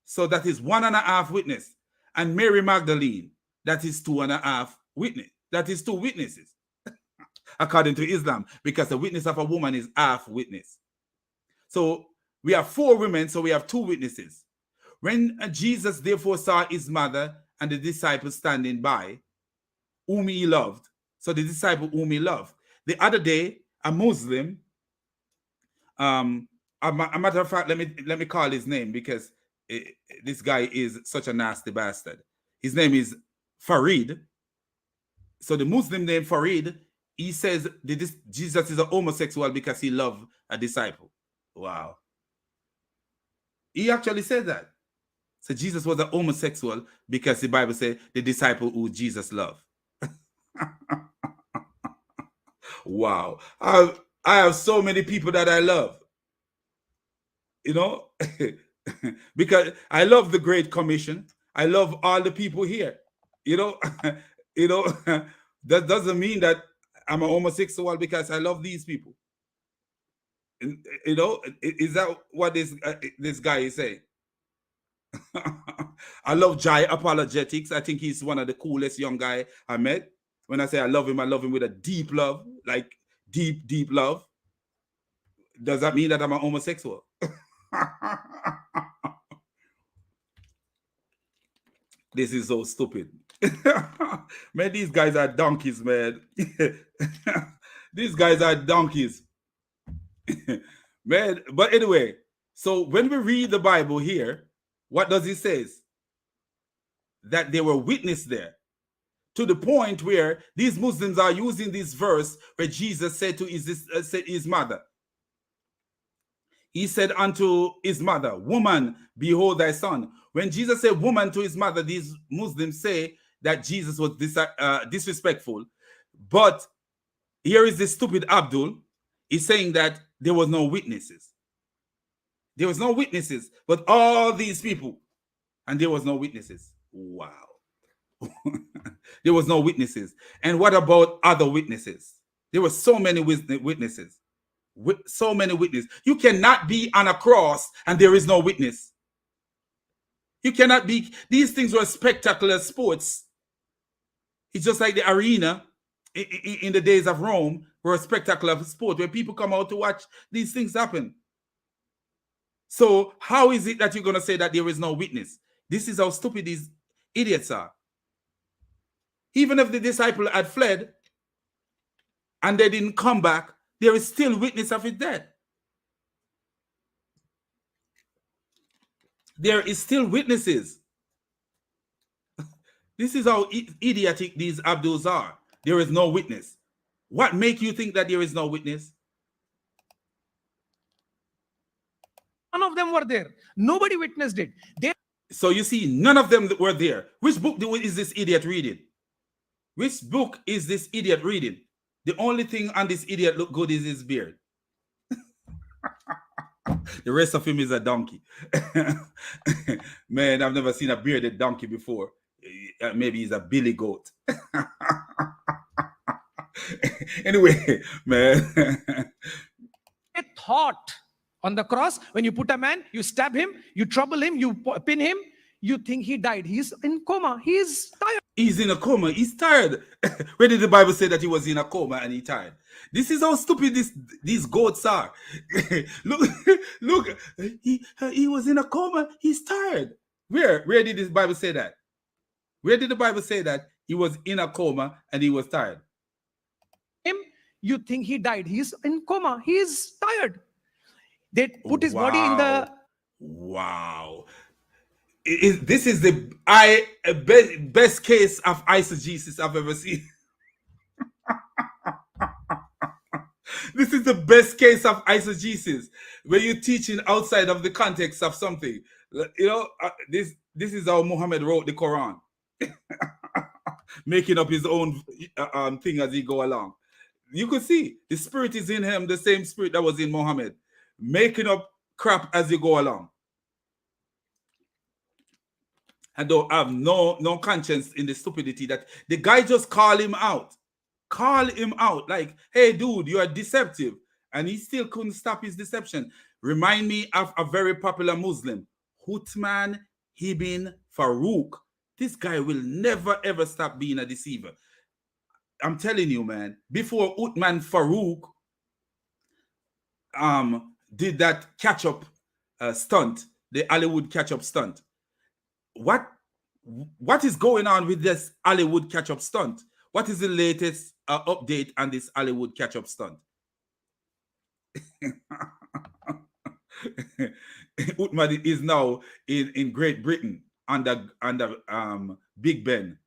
So that is 1.5 witness. And Mary Magdalene, that is 2.5 witness. That is 2 witnesses, according to Islam, because the witness of a woman is half witness. So we have 4 women, so we have 2 witnesses. When Jesus therefore saw his mother and the disciples standing by, whom he loved, so the disciple whom he loved. The other day, a Muslim, a matter of fact, let me call his name, because this guy is such a nasty bastard. His name is Farid. So the Muslim named Farid, he says Jesus is a homosexual because he loved a disciple. Wow. He actually said that. So Jesus was a homosexual because the Bible said the disciple who Jesus loved. Wow. I have so many people that I love. You know, because I love the Great Commission. I love all the people here. You know, that doesn't mean that I'm a homosexual because I love these people. You know, is that what this guy is saying? I love Jai Apologetics. I think he's one of the coolest young guy I met. When I say I love him with a deep love, like deep, deep love. Does that mean that I'm a homosexual? This is so stupid. Man, these guys are donkeys, man. These guys are donkeys. Man, but anyway, so when we read the Bible here, what does it say? That they were witness there. To the point where these Muslims are using this verse where Jesus said to his mother, he said unto his mother, woman, behold thy son. When Jesus said woman to his mother, these Muslims say that Jesus was disrespectful. But here is this stupid Abdul. He's saying that there was no witnesses. There was no witnesses, but all these people, and there was no witnesses. Wow. There was no witnesses. And what about other witnesses? There were so many witnesses. So many witnesses. You cannot be on a cross and there is no witness. You cannot be. These things were spectacular sports. It's just like the arena in the days of Rome were a spectacular sport where people come out to watch these things happen. So how is it that you're going to say that there is no witness? This is how stupid these idiots are. Even if the disciple had fled and they didn't come back, there is still witness of his death. There is still witnesses. This is how idiotic these Abduls are. There is no witness. What make you think that there is no witness? None of them were there. Nobody witnessed it. So you see, none of them were there. Which book is this idiot reading? Which book is this idiot reading? The only thing on this idiot look good is his beard. The rest of him is a donkey. Man, I've never seen a bearded donkey before. Maybe he's a billy goat. Anyway, man. They thought on the cross, when you put a man, you stab him, you trouble him, you pin him, you think he died. He's in coma. He is tired. He's in a coma. He's tired. Where did the Bible say that he was in a coma and he tired? This is how stupid these goats are. Look, he was in a coma. He's tired. Where did this Bible say that? Where did the Bible say that he was in a coma and he was tired? Him, you think he died. He's in coma. He is tired. They put his body in the... Wow. This is the best case of eisegesis I've ever seen. This is the best case of eisegesis, where you're teaching outside of the context of something. You know, this is how Muhammad wrote the Quran, making up his own thing as he go along. You could see the spirit is in him, the same spirit that was in Muhammad, making up crap as you go along. I don't have no conscience in the stupidity that the guy just called him out. Call him out like, hey, dude, you are deceptive. And he still couldn't stop his deception. Remind me of a very popular Muslim, Uthman ibn Farouk. This guy will never, ever stop being a deceiver. I'm telling you, man, before Uthman Farouk did that catch-up stunt, the Hollywood catch-up stunt, what is going on with this Hollywood catch-up stunt? What is the latest update on this Hollywood catch-up stunt? Uthman is now in Great Britain under Big Ben.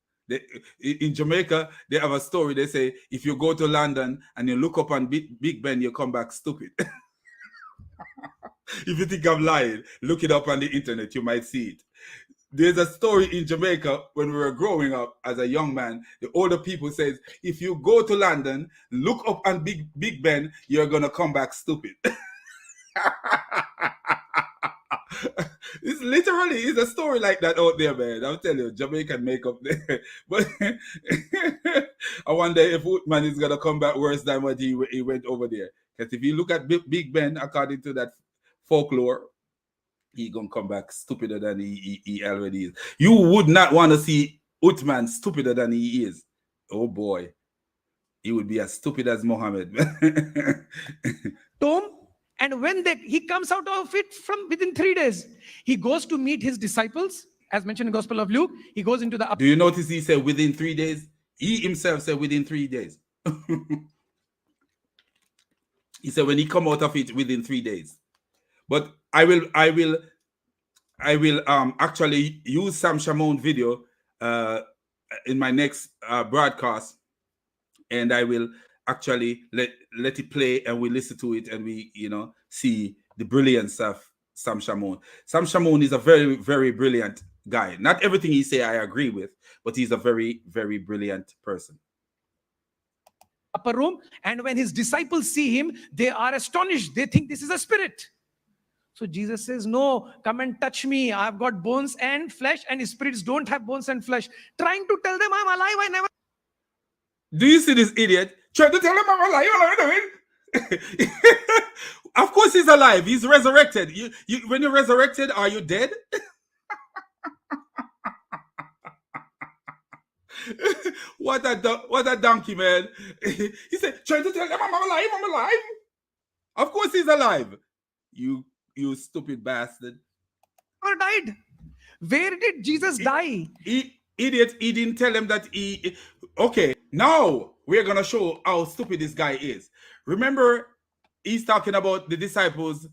In Jamaica, they have a story. They say, if you go to London and you look up on Big Ben, you come back stupid. If you think I'm lying, look it up on the internet. You might see it. There's a story in Jamaica when we were growing up as a young man. The older people says, if you go to London, look up on Big Ben, you're going to come back stupid. It's literally, it's a story like that out there, man. I'll tell you, Jamaican makeup there. But I wonder if Uthman is going to come back worse than what he went over there. Because if you look at Big Ben, according to that folklore, he's going to come back stupider than he already is. You would not want to see Uthman stupider than he is. Oh, boy. He would be as stupid as Muhammad. Tomb. And when he comes out of it from within 3 days, he goes to meet his disciples, as mentioned in the Gospel of Luke. He goes into the... Do you notice he said within 3 days? He himself said within 3 days. He said when he come out of it within 3 days. But I will actually use Sam Shamoun video in my next broadcast, and I will actually let it play, and we listen to it, and we see the brilliance of Sam Shamoun. Sam Shamoun is a very, very brilliant guy. Not everything he say I agree with, but he's a very, very brilliant person. Upper room, and when his disciples see him, they are astonished. They think this is a spirit. So Jesus says, no, come and touch me. I've got bones and flesh, and spirits don't have bones and flesh. Trying to tell them I'm alive. I never. Do you see this idiot? Trying to tell him I'm alive. Of course he's alive. He's resurrected. When you're resurrected, are you dead? What a donkey, man. He said, trying to tell them I'm alive. Of course he's alive. You stupid bastard. Never died. Where did Jesus die? Idiot, he didn't tell him that he... Okay, now we're going to show how stupid this guy is. Remember, he's talking about the disciples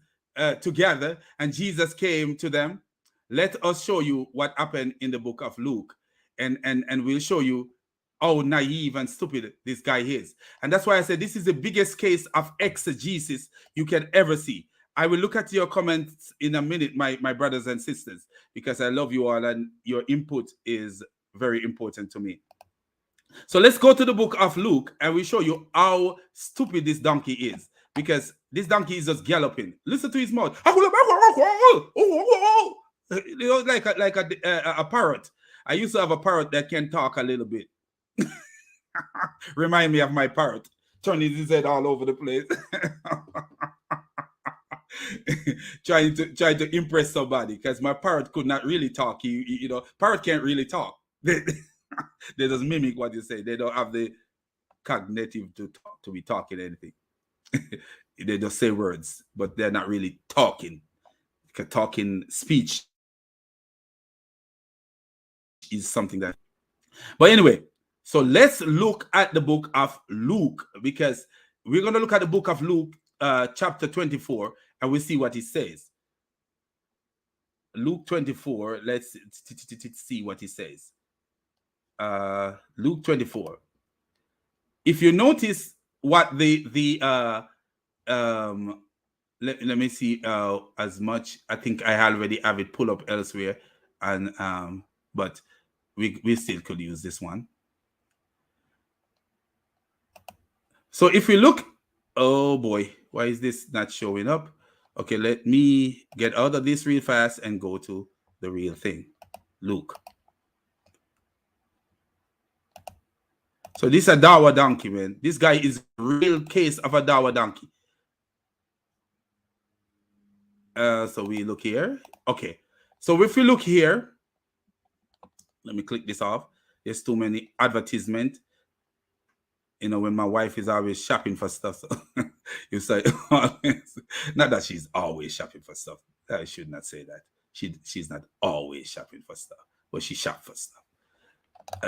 together, and Jesus came to them. Let us show you what happened in the book of Luke, and we'll show you how naive and stupid this guy is. And that's why I said this is the biggest case of exegesis you can ever see. I will look at your comments in a minute, my brothers and sisters, because I love you all and your input is very important to me. So let's go to the book of Luke and we'll show you how stupid this donkey is, because this donkey is just galloping. Listen to his mouth. You know, like a parrot. I used to have a parrot that can talk a little bit. Remind me of my parrot, turning his head all over the place. trying to impress somebody, because my parrot could not really talk. You know, parrot can't really talk. They just mimic what you say. They don't have the cognitive to be talking anything. They just say words, but they're not really talking. Because talking speech is something that... But anyway, so let's look at the book of Luke, because we're going to look at the book of Luke, chapter 24, and we'll see what it says. Luke 24, let's see what it says. Luke 24. If you notice what let me see as much. I think I already have it pulled up elsewhere, and but we still could use this one. So if we look, oh boy, why is this not showing up? Okay, let me get out of this real fast and go to the real thing. Luke. So this is a Dawa donkey, man. This guy is a real case of a Dawa donkey. So we look here. Okay. So if we look here, let me click this off. There's too many advertisements. You know, when my wife is always shopping for stuff, so you say, not that she's always shopping for stuff. I should not say that. She's not always shopping for stuff, but she shops for stuff.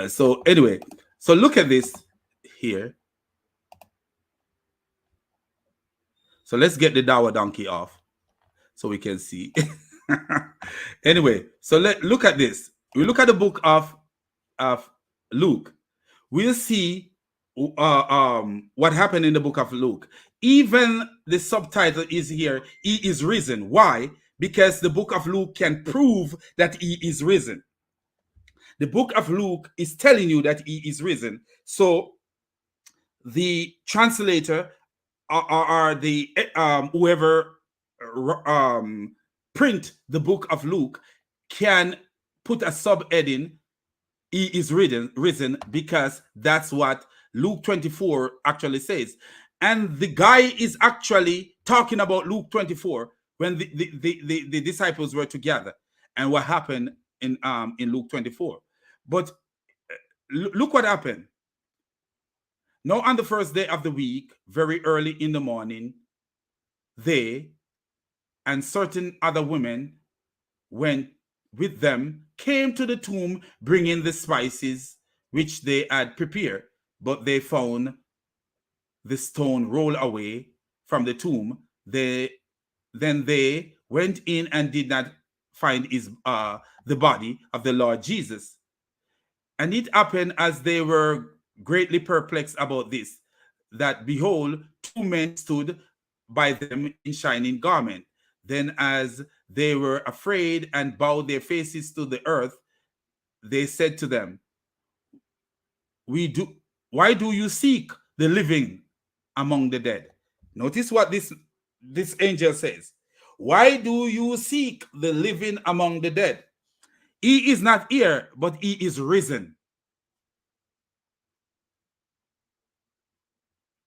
So anyway, so look at this here. So let's get the Dawa donkey off so we can see. Anyway, so look at this. We look at the book of Luke. We'll see what happened in the book of Luke. Even the subtitle is here, he is risen. Why? Because the book of Luke can prove that he is risen. The book of Luke is telling you that he is risen. So the translator or the whoever print the book of Luke can put a subheading, he is risen, because that's what Luke 24 actually says. And the guy is actually talking about Luke 24 when the disciples were together and what happened in Luke 24. But look what happened. Now on the first day of the week, very early in the morning, they and certain other women went with them, came to the tomb, bringing the spices which they had prepared. But they found the stone rolled away from the tomb. Then they went in and did not find the body of the Lord Jesus. And it happened, as they were greatly perplexed about this, that behold, two men stood by them in shining garment. Then as they were afraid and bowed their faces to the earth, they said to them, why do you seek the living among the dead? Notice what this angel says. Why do you seek the living among the dead? He is not here, but he is risen.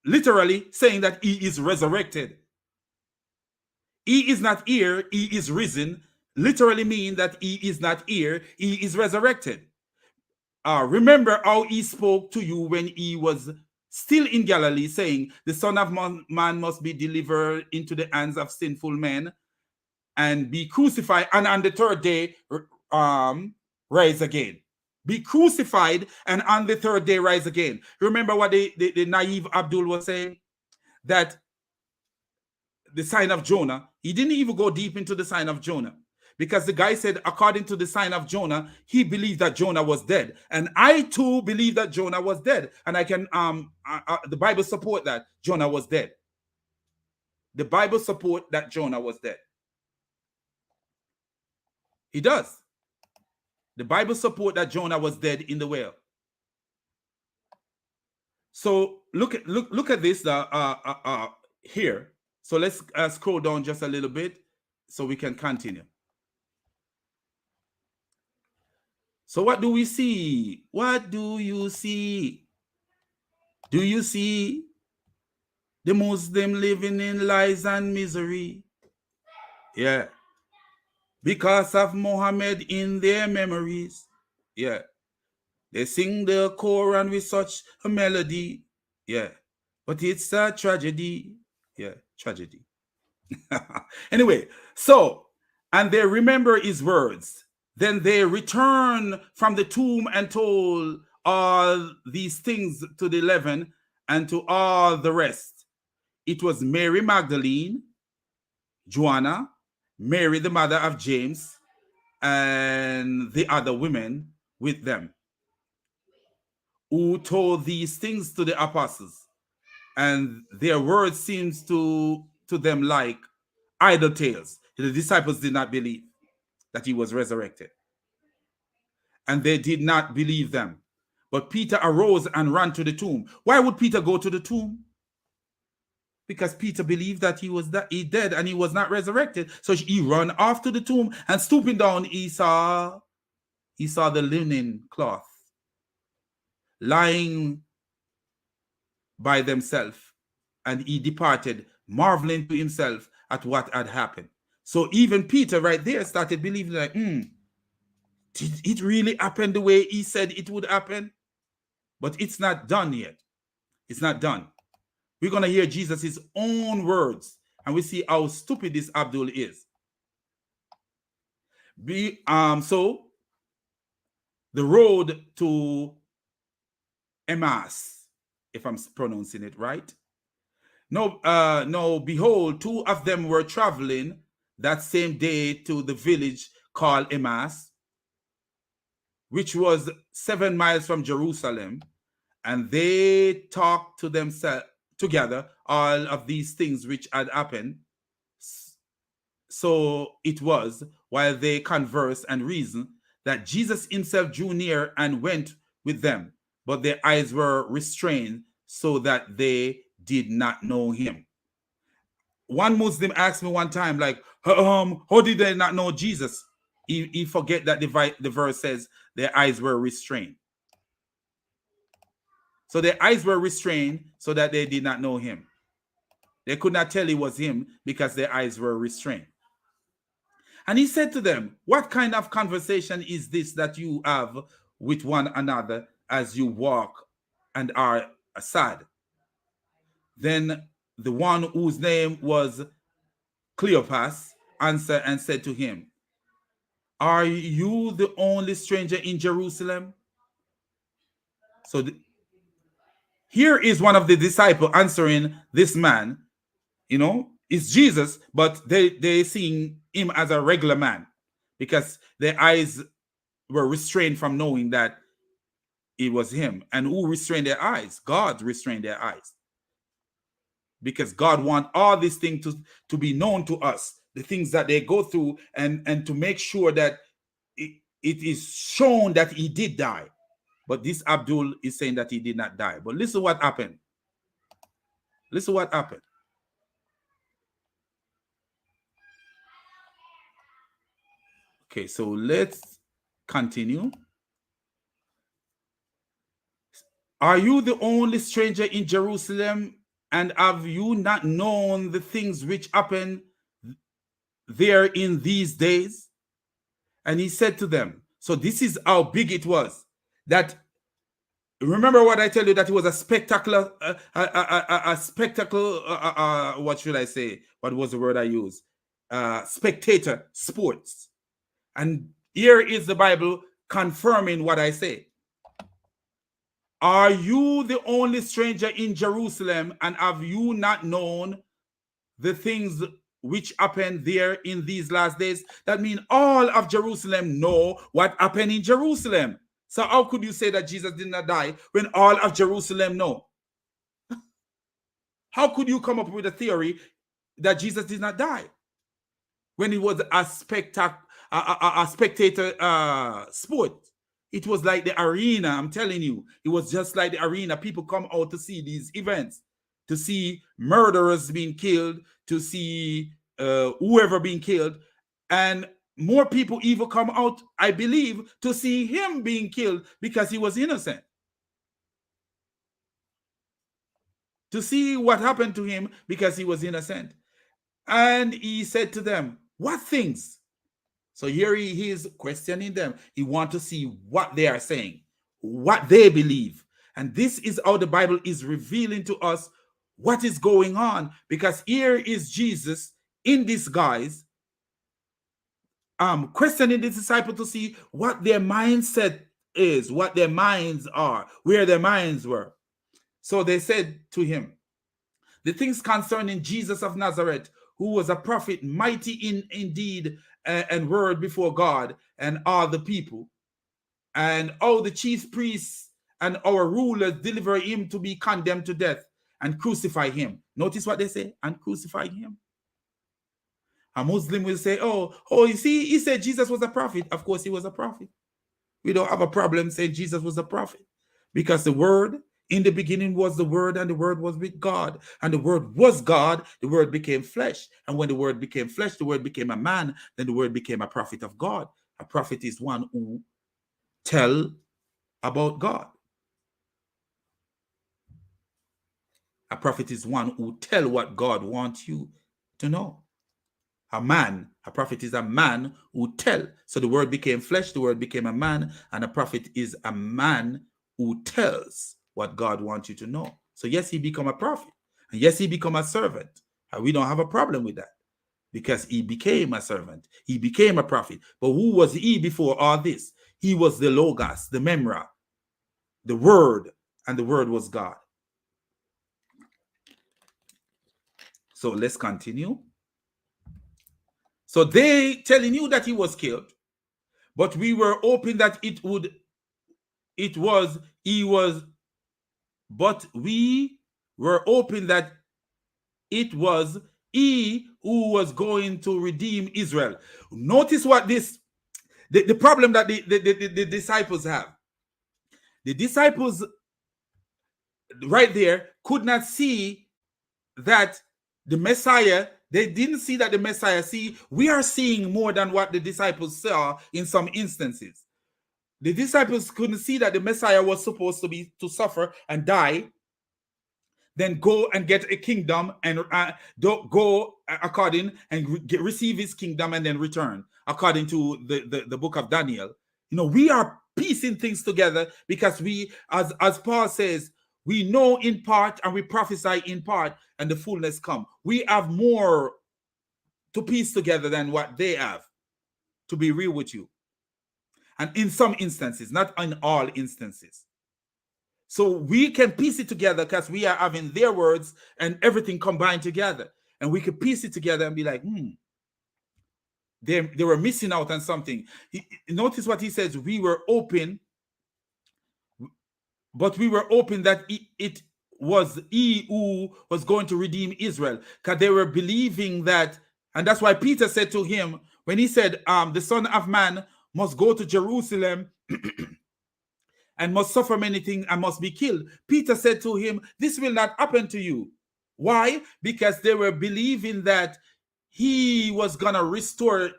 Literally saying that he is resurrected. He is not here, he is risen. Literally mean that he is not here, he is resurrected. Remember how he spoke to you when he was still in Galilee, saying, the Son of Man must be delivered into the hands of sinful men and be crucified, and on the third day rise again. Be crucified, and on the third day rise again. Remember what the naive Abdul was saying? That the sign of Jonah, he didn't even go deep into the sign of Jonah, because the guy said, according to the sign of Jonah, he believed that Jonah was dead. And I too believe that Jonah was dead. And I can, the Bible support that Jonah was dead. The Bible support that Jonah was dead. He does. The Bible support that Jonah was dead in the whale. So look at this here. So let's scroll down just a little bit so we can continue. So what do we see? What do you see? Do you see the Muslim living in lies and misery? Yeah. Because of Muhammad in their memories. Yeah. They sing the Quran with such a melody. Yeah. But it's a tragedy. Yeah, tragedy. Anyway, so, and they remember his words. Then they returned from the tomb and told all these things to the 11 and to all the rest. It was Mary Magdalene, Joanna, Mary the mother of James, and the other women with them, who told these things to the apostles. And their words seems to them like idle tales. The disciples did not believe that he was resurrected, and they did not believe them. But Peter arose and ran to the tomb. Why would Peter go to the tomb? Because Peter believed that he dead and he was not resurrected. So he ran off to the tomb, and stooping down, he saw the linen cloth lying by themselves, and he departed, marveling to himself at what had happened. So even Peter right there started believing, like, did it really happen the way he said it would happen? But it's not done yet. It's not done. We're going to hear Jesus' own words, and we see how stupid this Abdul is. So the road to Emmaus, if I'm pronouncing it right. No, behold, two of them were traveling that same day to the village called Emmaus, which was 7 miles from Jerusalem, and they talked to themselves together all of these things which had happened. So it was, while they conversed and reasoned, that Jesus himself drew near and went with them, but their eyes were restrained so that they did not know him. One Muslim asked me one time, like, how did they not know Jesus? He forget that the verse says their eyes were restrained. So their eyes were restrained so that they did not know him. They could not tell it was him because their eyes were restrained. And he said to them, what kind of conversation is this that you have with one another as you walk and are sad? Then the one whose name was Cleopas answered and said to him, are you the only stranger in Jerusalem? So here is one of the disciples answering this man. It's Jesus, but they seeing him as a regular man because their eyes were restrained from knowing that it was him. And who restrained their eyes? God restrained their eyes, because God wants all these things to be known to us, the things that they go through, and to make sure that it is shown that he did die. But this Abdul is saying that he did not die. But listen what happened. Listen what happened. Okay, so let's continue. Are you the only stranger in Jerusalem, and have you not known the things which happen there in these days? And he said to them, so this is how big it was. That, remember what I tell you, that it was a spectacular, a spectacle, what should I say? What was the word I used? Spectator sports. And here is the Bible confirming what I say. Are you the only stranger in Jerusalem, and have you not known the things which happened there in these last days? That means all of Jerusalem know what happened in Jerusalem. So how could you say that Jesus did not die when all of Jerusalem know? How could you come up with a theory that Jesus did not die when it was a spectator sport? It was like the arena. I'm telling you, it was just like the arena. People come out to see these events, to see murderers being killed, to see whoever being killed. And more people even come out, I believe, to see him being killed because he was innocent. To see what happened to him because he was innocent. And he said to them, what things? So here he is questioning them. He wants to see what they are saying, what they believe. And this is how the Bible is revealing to us what is going on. Because here is Jesus in disguise, questioning the disciples to see what their mindset is, what their minds are, where their minds were. So they said to him, the things concerning Jesus of Nazareth, who was a prophet, mighty in deed and word before God and all the people, and all the chief priests and our rulers deliver him to be condemned to death and crucify him. Notice what they say, and crucify him. A Muslim will say, oh, you see, he said Jesus was a prophet. Of course, he was a prophet. We don't have a problem saying Jesus was a prophet, because the word in the beginning was the word, and the word was with God, and the word was God. The word became flesh, and when the word became flesh, the word became a man. Then the word became a prophet of God. A prophet is one who tell about God. A prophet is one who tell what God wants you to know. A prophet is a man who tell. So the word became flesh, the word became a man, and a prophet is a man who tells what God wants you to know. So yes, he become a prophet, and yes, he become a servant. And we don't have a problem with that, because he became a servant. He became a prophet. But who was he before all this? He was the Logos, the Memra, the Word, and the Word was God. So let's continue. So they telling you that he was killed, but we were hoping that but we were hoping that it was he who was going to redeem Israel. Notice what the problem that the disciples have. The disciples right there could not see that the Messiah, they didn't see that the Messiah. See, we are seeing more than what the disciples saw in some instances. The disciples couldn't see that the Messiah was supposed to suffer and die, then go and get a kingdom and go according and receive his kingdom and then return, according to the book of Daniel. You know, we are piecing things together because we, as Paul says, we know in part and we prophesy in part, and the fullness come. We have more to piece together than what they have, to be real with you. And in some instances, not in all instances. So we can piece it together because we are having their words and everything combined together. And we can piece it together and be like, they were missing out on something. Notice what he says, we were open, but we were open that it was he who was going to redeem Israel, because they were believing that And that's why Peter said to him, when he said, the Son of Man must go to Jerusalem and must suffer many things and must be killed. Peter said to him, this will not happen to you. Why? Because they were believing that he was going to restore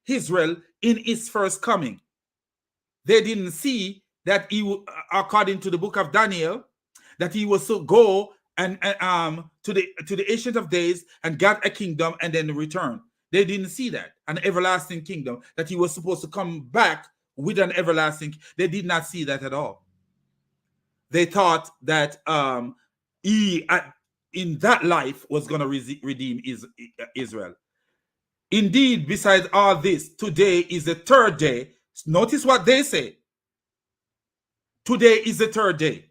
Israel in his first coming. They didn't see that he, according to the book of Daniel, that he was to go and to the Ancient of Days and get a kingdom and then return. They didn't see that, an everlasting kingdom, that he was supposed to come back with an everlasting. They did not see that at all. They thought that he in that life was going to redeem Israel. Indeed, besides all this, today is the third day. Notice what they say. Today is the third day.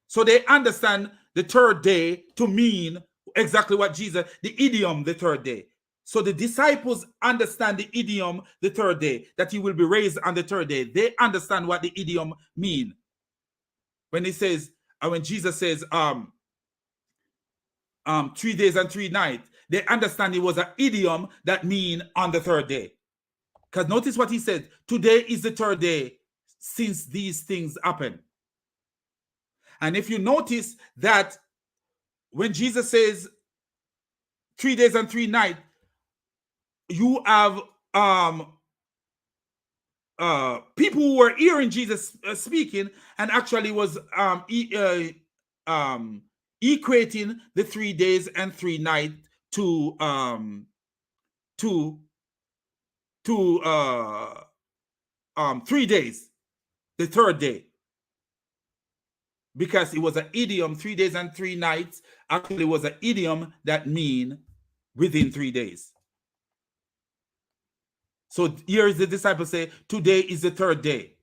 So they understand the third day to mean exactly what Jesus, the idiom, the third day. So the disciples understand the idiom, the third day, that he will be raised on the third day. They understand what the idiom mean. When he says, when Jesus says, 3 days and 3 nights, they understand it was an idiom that mean on the third day. Because notice what he said, today is the third day since these things happened. And if you notice that when Jesus says 3 days and 3 nights, you have people who were hearing Jesus speaking and actually was equating the 3 days and 3 nights to 3 days, the third day, because it was an idiom. 3 days and 3 nights actually was an idiom that mean within 3 days. So here is the disciples say, today is the third day.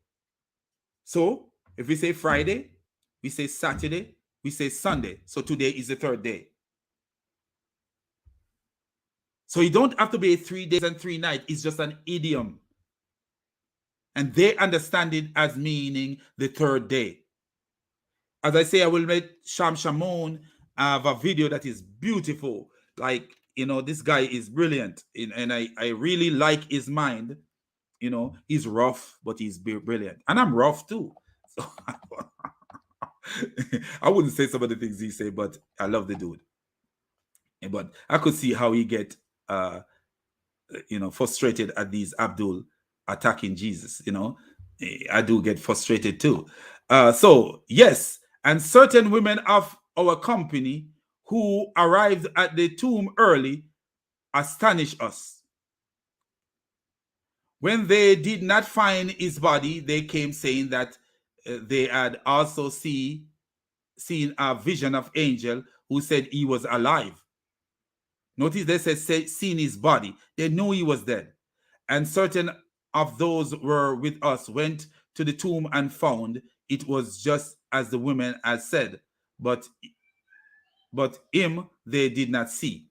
So if we say Friday, we say Saturday, we say Sunday. So today is the third day. So you don't have to be 3 days and 3 nights. It's just an idiom. And they understand it as meaning the third day. As I say, I will make Sham Shamoun have a video that is beautiful. Like, you know, this guy is brilliant. And I really like his mind. You know, he's rough, but he's brilliant. And I'm rough too. So I wouldn't say some of the things he say, but I love the dude. But I could see how he get, frustrated at these Abdul attacking Jesus. You know, I do get frustrated too. So yes, and certain women of our company who arrived at the tomb early astonished us. When they did not find his body, they came saying that they had also seen a vision of angel who said he was alive. Notice they said seen his body. They knew he was dead. And certain of those were with us went to the tomb and found it was just as the women had said, but him they did not see.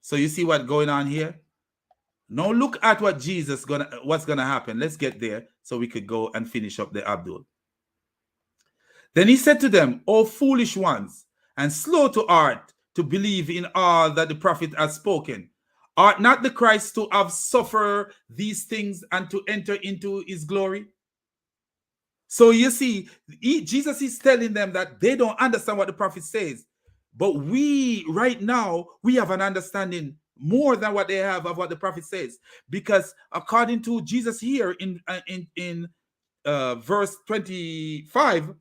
So you see what's going on here? Now look at what what's gonna happen. Let's get there so we could go and finish up the Abdul. Then he said to them, O foolish ones, and slow to heart to believe in all that the prophet has spoken. Art not the Christ to have suffered these things and to enter into his glory? So you see, Jesus is telling them that they don't understand what the prophet says. But we, right now, we have an understanding more than what they have of what the prophet says. Because according to Jesus here in verse 25,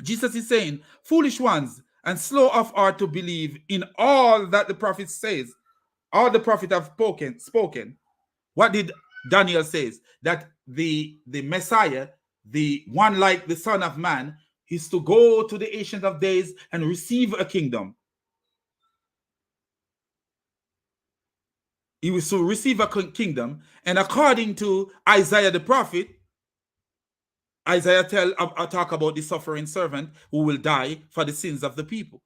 Jesus is saying, foolish ones and slow of heart to believe in all that the prophet says. All the prophet have spoken. What did Daniel says? That the Messiah, the one like the Son of Man, is to go to the Ancient of Days and receive a kingdom. He was to receive a kingdom. And according to Isaiah the prophet, Isaiah talk about the suffering servant who will die for the sins of the people.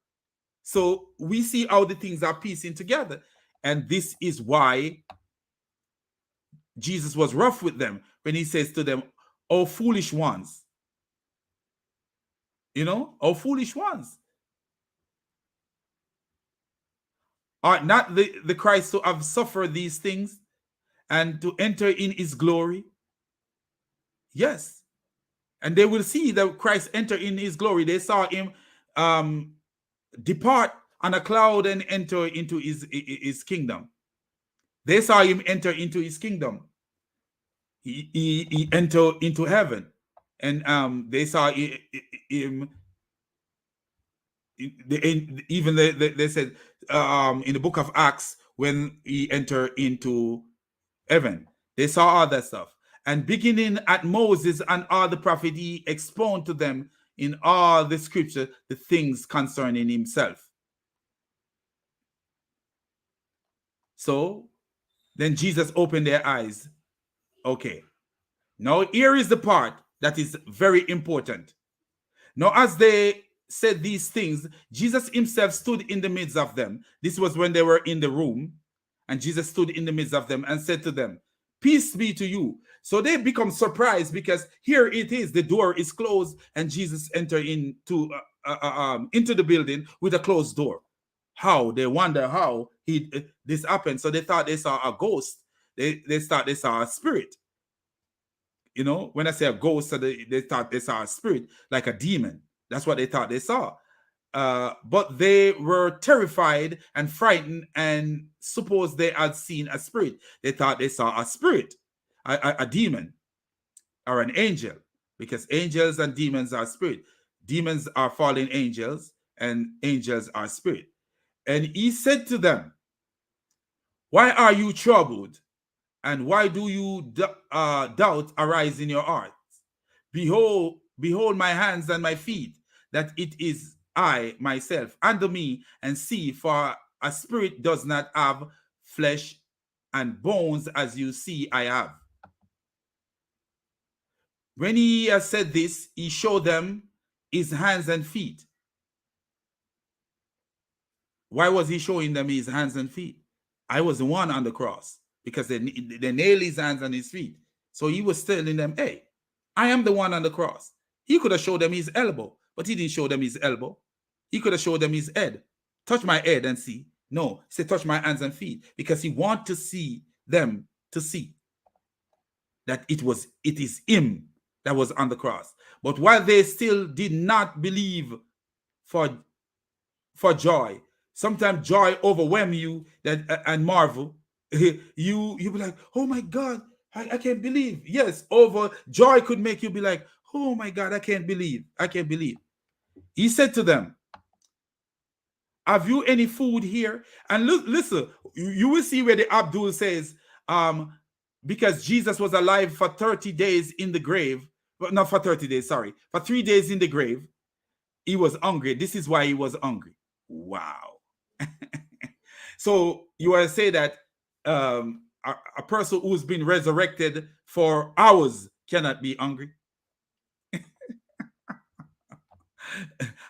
So we see how the things are piecing together. And this is why Jesus was rough with them when he says to them, "Oh, foolish ones." You know, "Oh, foolish ones." Ought not the Christ to have suffered these things and to enter in his glory? Yes. And they will see that Christ enter in his glory. They saw him depart on a cloud and enter into his kingdom. They saw him enter into his kingdom. He entered into heaven. And they saw him. Even they said in the book of Acts, when he entered into heaven, they saw all that stuff. And beginning at Moses and all the prophets, he expounded to them in all the scripture the things concerning himself. So then Jesus opened their eyes. Okay. Now here is the part that is very important. Now, as they said these things, Jesus himself stood in the midst of them. This was when they were in the room. And Jesus stood in the midst of them and said to them, "Peace be to you." So they become surprised because here it is, the door is closed and Jesus entered into the building with a closed door. How? They wonder how this happened. So they thought they saw a ghost. They thought they saw a spirit. You know, when I say a ghost, so they thought they saw a spirit, like a demon. That's what they thought they saw. But they were terrified and frightened and supposed they had seen a spirit. They thought they saw a spirit, a demon, or an angel, because angels and demons are spirit. Demons are fallen angels, and angels are spirit. And he said to them, "Why are you troubled? And why do you doubt arise in your hearts? Behold my hands and my feet, that it is I myself. Under me and see, for a spirit does not have flesh and bones as you see I have." When he has said this, he showed them his hands and feet. Why was he showing them his hands and feet? I was the one on the cross, because they nailed his hands and his feet. So he was telling them, hey, I am the one on the cross. He could have showed them his elbow, but he didn't show them his elbow. He could have showed them his head. Touch my head and see. No, he said, touch my hands and feet, because he wants to see them to see that it is him that was on the cross. But while they still did not believe for joy, sometimes joy overwhelm you and marvel. You be like, oh my God, I can't believe. Yes, joy could make you be like, oh my God, I can't believe. He said to them, have you any food here? And listen, you will see where the Abdul says, because Jesus was alive for 30 days in the grave, but not for 30 days, sorry, for 3 days in the grave, he was hungry. This is why he was hungry. Wow. So you want to say that a person who's been resurrected for hours cannot be hungry?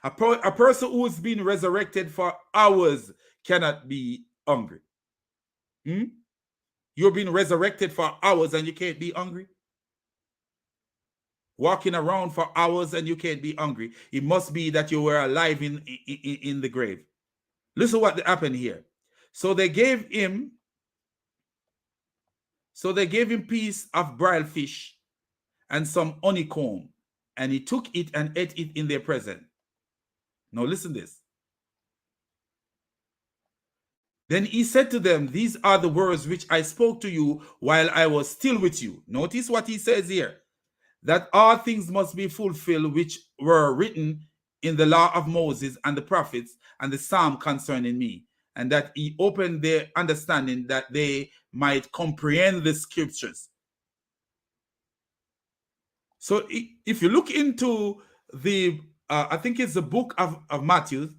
A person who's been resurrected for hours cannot be hungry. You're being resurrected for hours and you can't be hungry? Walking around for hours and you can't be hungry. It must be that you were alive in the grave. Listen what happened here. So they gave him piece of broiled fish and some honeycomb, and he took it and ate it in their presence. Now listen to this. Then he said to them, these are the words which I spoke to you while I was still with you. Notice what he says here, that all things must be fulfilled which were written in the law of Moses and the prophets and the psalm concerning me, and that he opened their understanding that they might comprehend the scriptures. So if you look into the, I think it's the book of Matthew,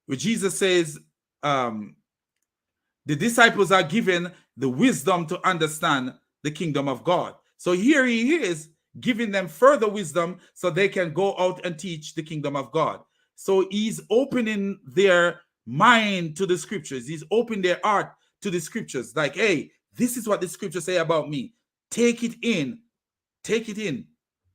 where Jesus says, the disciples are given the wisdom to understand the kingdom of God. So here he is giving them further wisdom so they can go out and teach the kingdom of God. So he's opening their mind to the scriptures. He's opening their heart to the scriptures. Like, hey, this is what the scriptures say about me. Take it in. Take it in.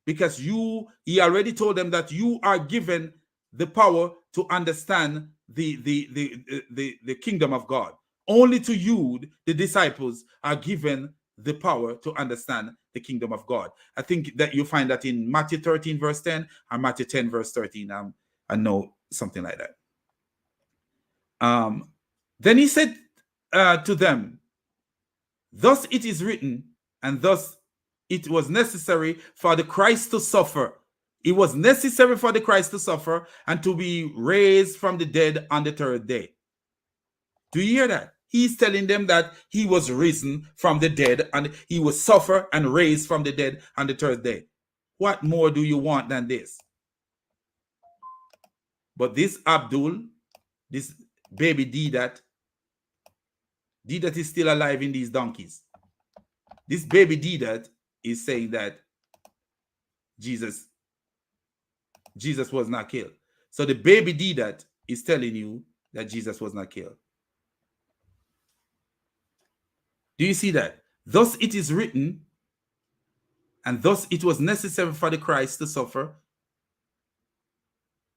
Because he already told them that you are given the power to understand the kingdom of God. Only to you, the disciples, are given the power to understand the kingdom of God. I think that you find that in Matthew 13, verse 10, or Matthew 10, verse 13. I know something like that. Then he said to them, thus it is written, and thus it was necessary for the Christ to suffer. It was necessary for the Christ to suffer and to be raised from the dead on the third day. Do you hear that? He's telling them that he was risen from the dead and he was suffer and raised from the dead on the third day. What more do you want than this? But this Abdul, this baby Deedat is still alive in these donkeys. This baby Deedat is saying that Jesus was not killed. So the baby Deedat is telling you that Jesus was not killed. Do you see that? Thus it is written, and thus it was necessary for the Christ to suffer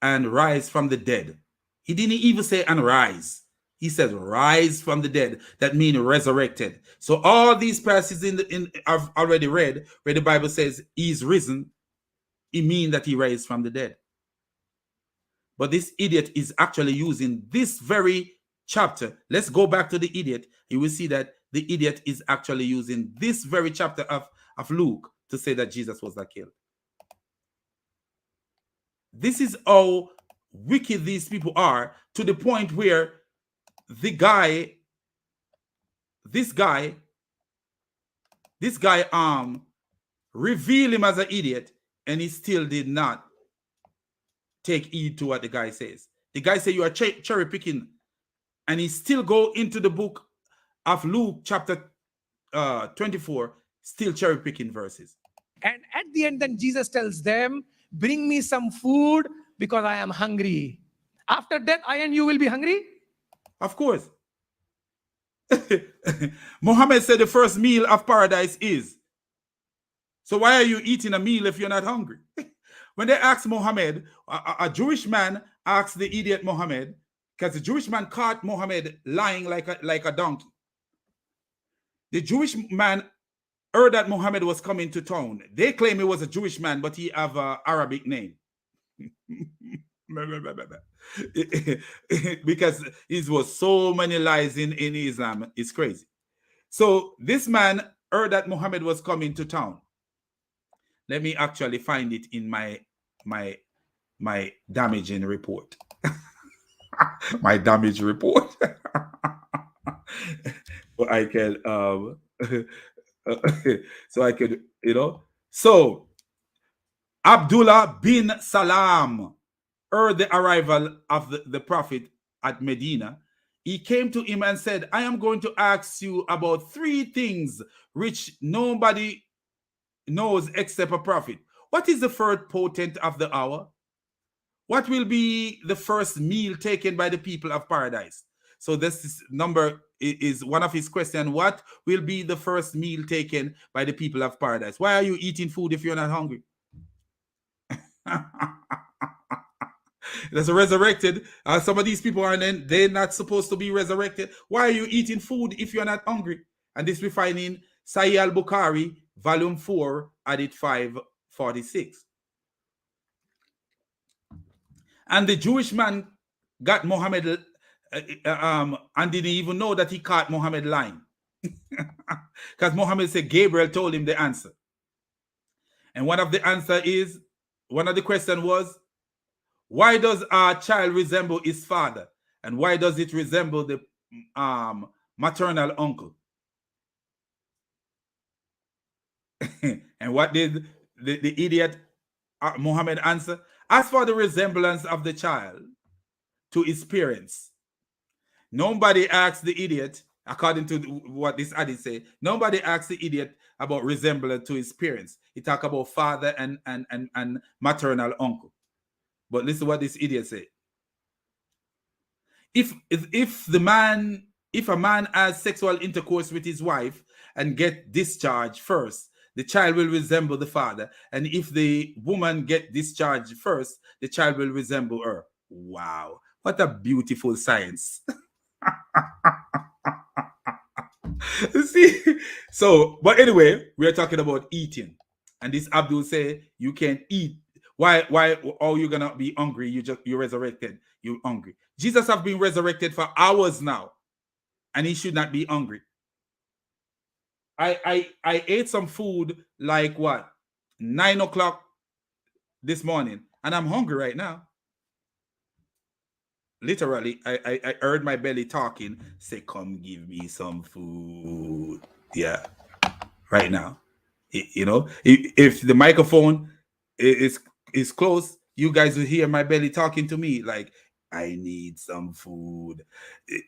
and rise from the dead. He didn't even say and rise. He says rise from the dead. That means resurrected. So all these passages I've already read where the Bible says he's risen, it means that he raised from the dead. But this idiot is actually using this very chapter. Let's go back to the idiot. You will see that the idiot is actually using this very chapter of Luke to say that Jesus was not killed. This is how wicked these people are, to the point where this guy revealed him as an idiot, and he still did not take heed to what the guy says. The guy said you are cherry picking, and he still go into the book of Luke chapter 24, still cherry picking verses. And at the end, then Jesus tells them, bring me some food because I am hungry. After death, I and you will be hungry? Of course. Muhammad said the first meal of paradise is. So why are you eating a meal if you're not hungry? When they asked Muhammad, a Jewish man asked the idiot Muhammad, because the Jewish man caught Muhammad lying like a donkey. The Jewish man heard that Muhammad was coming to town. They claim he was a Jewish man, but he have an Arabic name. Because it was so many lies in Islam. It's crazy. So this man heard that Muhammad was coming to town. Let me actually find it in my damaging report. My damage report. But I can so I could, So Abdullah bin Salam heard the arrival of the prophet at Medina. He came to him and said, I am going to ask you about 3 things which nobody knows except a prophet. What is the first portent of the hour? What will be the first meal taken by the people of paradise? So this number is one of his questions. What will be the first meal taken by the people of paradise? Why are you eating food if you're not hungry? That's resurrected. Some of these people they're not supposed to be resurrected. Why are you eating food if you're not hungry? And this we find in Sahih al-Bukhari, volume 4, hadith 546. And the Jewish man got Muhammad and didn't even know that he caught Muhammad lying. Because Muhammad said Gabriel told him the answer. And one of the question was, why does our child resemble his father? And why does it resemble the maternal uncle? And what did the idiot Muhammad answer? As for the resemblance of the child to his parents, nobody asked the idiot, according to what this hadith say, nobody asked the idiot about resemblance to his parents. He talked about father and maternal uncle. But listen to what this idiot said. If a man has sexual intercourse with his wife and get discharged first, the child will resemble the father. And if the woman get discharged first, the child will resemble her. Wow. What a beautiful science. See? So, but anyway, we're talking about eating. And this Abdul say you can't eat. Why are you gonna be hungry? You resurrected. You hungry. Jesus have been resurrected for hours now, and he should not be hungry. I ate some food like what 9 o'clock this morning, and I'm hungry right now. Literally, I heard my belly talking, say, "Come give me some food." Yeah, right now. You know, if the microphone is close, you guys will hear my belly talking to me like, "I need some food."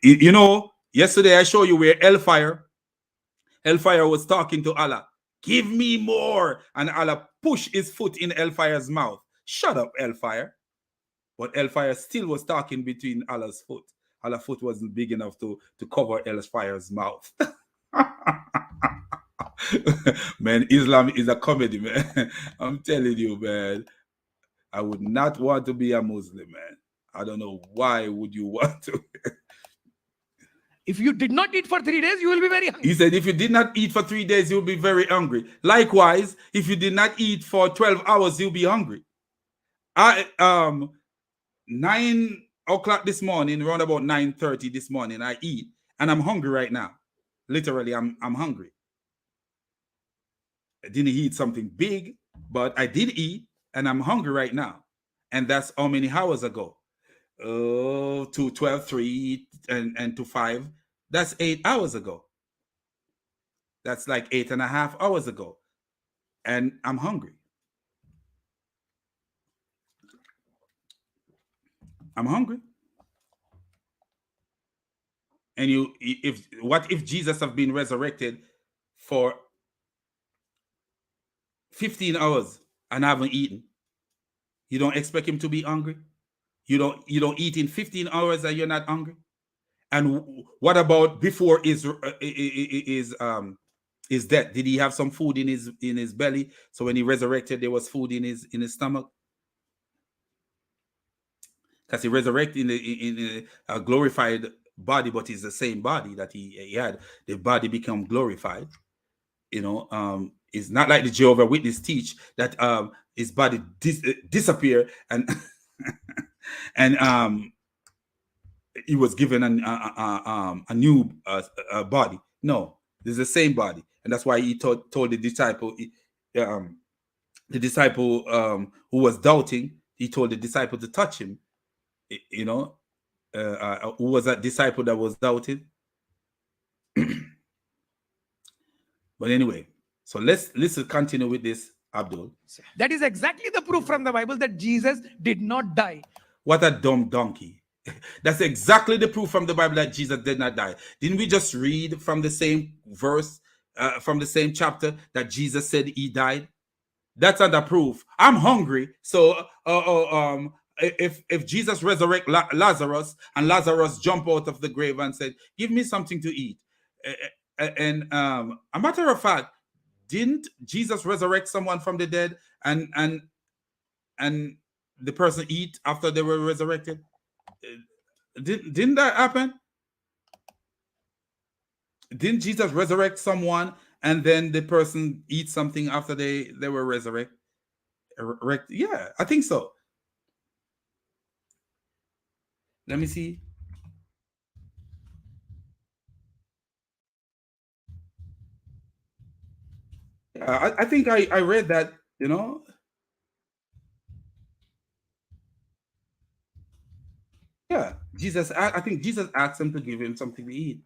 You know, yesterday I showed you where Hellfire was talking to Allah, "Give me more," and Allah pushed his foot in Hellfire's mouth. Shut up, Hellfire. But Hellfire still was talking between Allah's foot. Allah's foot wasn't big enough to cover Hellfire's mouth. Man, Islam is a comedy, man. I'm telling you, man. I would not want to be a Muslim, man. I don't know why would you want to. If you did not eat for 3 days, you will be very hungry. He said, if you did not eat for 3 days, you'll be very hungry. Likewise, if you did not eat for 12 hours, you'll be hungry. 9 o'clock this morning, around about 9:30 this morning, I eat, and I'm hungry right now. Literally, I'm hungry. I didn't eat something big, but I did eat, and I'm hungry right now. And that's how many hours ago? Oh, to 12, 3, and to 5. That's 8 hours ago. That's like 8.5 hours ago. And I'm hungry. I'm hungry. And what if Jesus have been resurrected for 15 hours and haven't eaten? You don't expect him to be hungry? You don't eat in 15 hours and you're not hungry? And what about before his death? Did he have some food in his belly? So when he resurrected, there was food in his stomach? Because he resurrected in a glorified body, but it's the same body that he had. The body become glorified. You know, it's not like the Jehovah's Witness teach that his body disappear and and he was given a new body. No, it's the same body, and that's why he told the disciple, who was doubting, he told the disciple to touch him. You know, who was that disciple that was doubting? But anyway, so let's continue with this, Abdul. That is exactly the proof from the Bible that Jesus did not die. What a dumb donkey. That's exactly the proof from the Bible that Jesus did not die. Didn't we just read from the same verse, from the same chapter, that Jesus said he died? That's not the proof. I'm hungry. So if Jesus resurrect Lazarus, and Lazarus jump out of the grave and said, "Give me something to eat," and a matter of fact, didn't Jesus resurrect someone from the dead and the person eat after they were resurrected? Didn't that happen? Didn't Jesus resurrect someone and then the person eat something after they were resurrected? Yeah, I think so. Let me see. I think I read that, you know. Yeah, I think Jesus asked him to give him something to eat.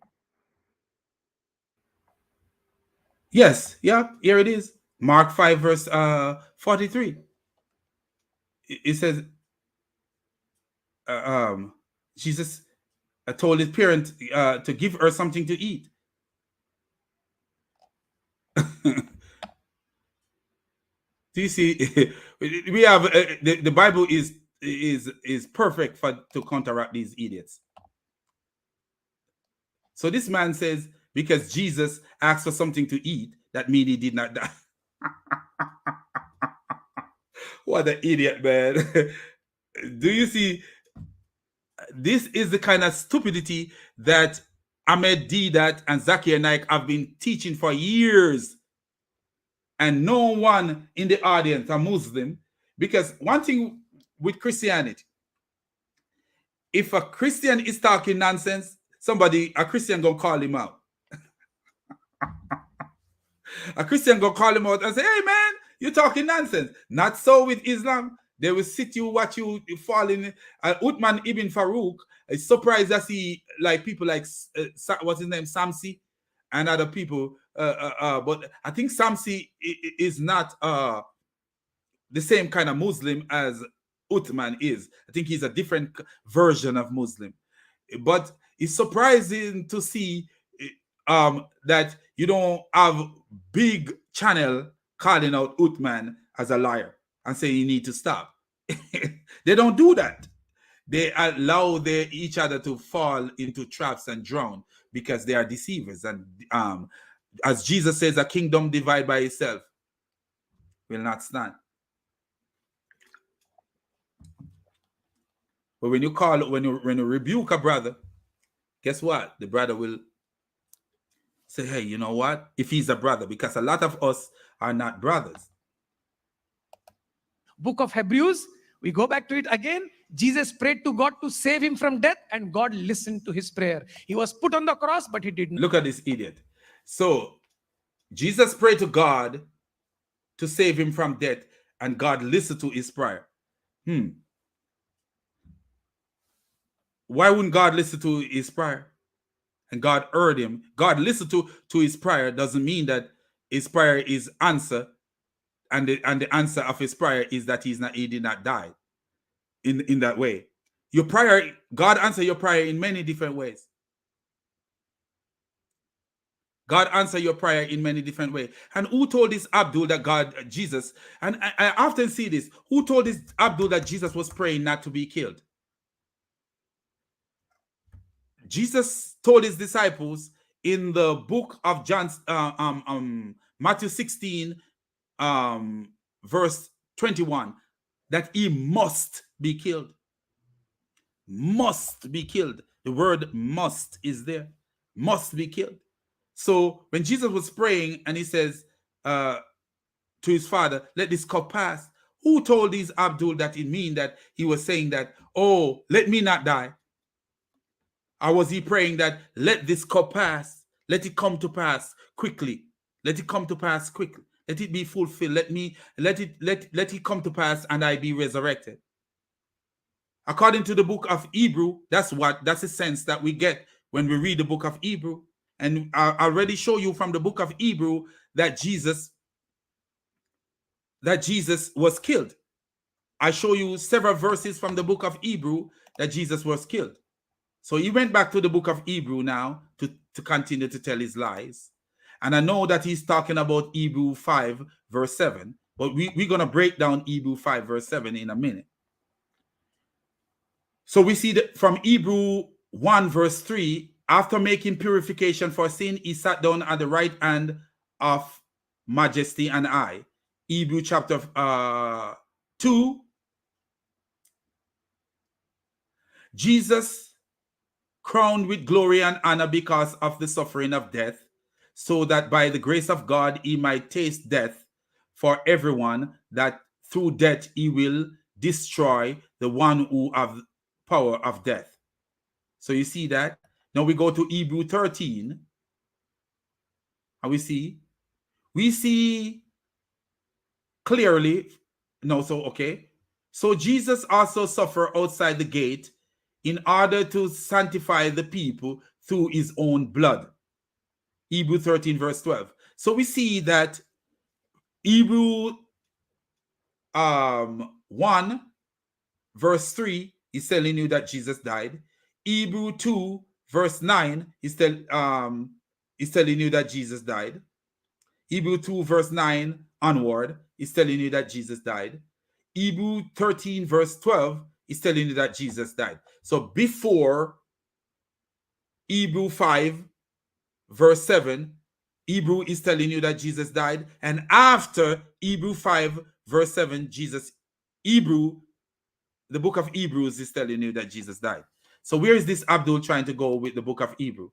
Yes, yeah, here it is. Mark 5, verse 43. It says, Jesus told his parent to give her something to eat. Do you see? We have the Bible is perfect to counteract these idiots. So this man says, because Jesus asked for something to eat, that means he did not die. What an idiot, man. Do you see? This is the kind of stupidity that Ahmed Deedat and Zakir Naik have been teaching for years. And no one in the audience are Muslim. Because one thing with Christianity, if a Christian is talking nonsense, a Christian gonna call him out. A Christian gonna call him out and say, hey man, you're talking nonsense. Not so with Islam. They will sit you, watch you fall in. Uthman ibn Farouk is surprised to see like people like, what's his name, Samsi, and other people. But I think Samsi is not the same kind of Muslim as Uthman is. I think he's a different version of Muslim. But it's surprising to see that you don't have big channel calling out Uthman as a liar and saying you need to stop. They don't do that. They allow each other to fall into traps and drown because they are deceivers. And as Jesus says, a kingdom divided by itself will not stand. But when you rebuke a brother, guess what? The brother will say, hey, you know what? If he's a brother, because a lot of us are not brothers. Book of Hebrews, we go back to it again. Jesus prayed to God to save him from death, and God listened to his prayer. He was put on the cross, but he didn't. Look at this idiot. So Jesus prayed to God to save him from death, and God listened to his prayer. Why wouldn't God listen to his prayer? And God heard him. God listened to his prayer doesn't mean that his prayer is answered, and the answer of his prayer is that he did not die in that way. Your prayer, God answered your prayer in many different ways. God answered your prayer in many different ways. And who told this Abdul that Jesus, and I often see this, who told this Abdul that Jesus was praying not to be killed? Jesus told his disciples in the book of John, Matthew 16, verse 21, that he must be killed. Must be killed. The word must is there. Must be killed. So when Jesus was praying and he says to his father, let this cup pass, who told these Abdul that it mean that he was saying that, oh, let me not die? Or was he praying that let this cup pass, let it come to pass quickly, let it come to pass quickly, let it be fulfilled, let it come to pass and I be resurrected? According to the book of Hebrew, that's the sense that we get when we read the book of Hebrew. And I already show you from the book of Hebrew that Jesus was killed. I show you several verses from the book of Hebrew that Jesus was killed. So he went back to the book of Hebrew now to continue to tell his lies. And I know that he's talking about Hebrew 5, verse 7, but we're going to break down Hebrew 5, verse 7 in a minute. So we see that from Hebrew 1, verse 3, after making purification for sin, he sat down at the right hand of majesty and I. Hebrew chapter 2, Jesus crowned with glory and honor because of the suffering of death, so that by the grace of God he might taste death for everyone, that through death he will destroy the one who have power of death. So you see that. Now we go to Hebrew 13, and we see clearly. No, so Jesus also suffered outside the gate in order to sanctify the people through his own blood. Hebrew 13, verse 12. So we see that Hebrew 1, verse 3 is telling you that Jesus died. Hebrew 2, verse 9 is telling you that Jesus died. Hebrew 2, verse 9 onward is telling you that Jesus died. Hebrew 13, verse 12 is telling you that Jesus died. So before Hebrew 5, verse 7, Hebrew is telling you that Jesus died. And after Hebrew 5, verse 7, the book of Hebrews is telling you that Jesus died. So where is this Abdul trying to go with the book of Hebrew?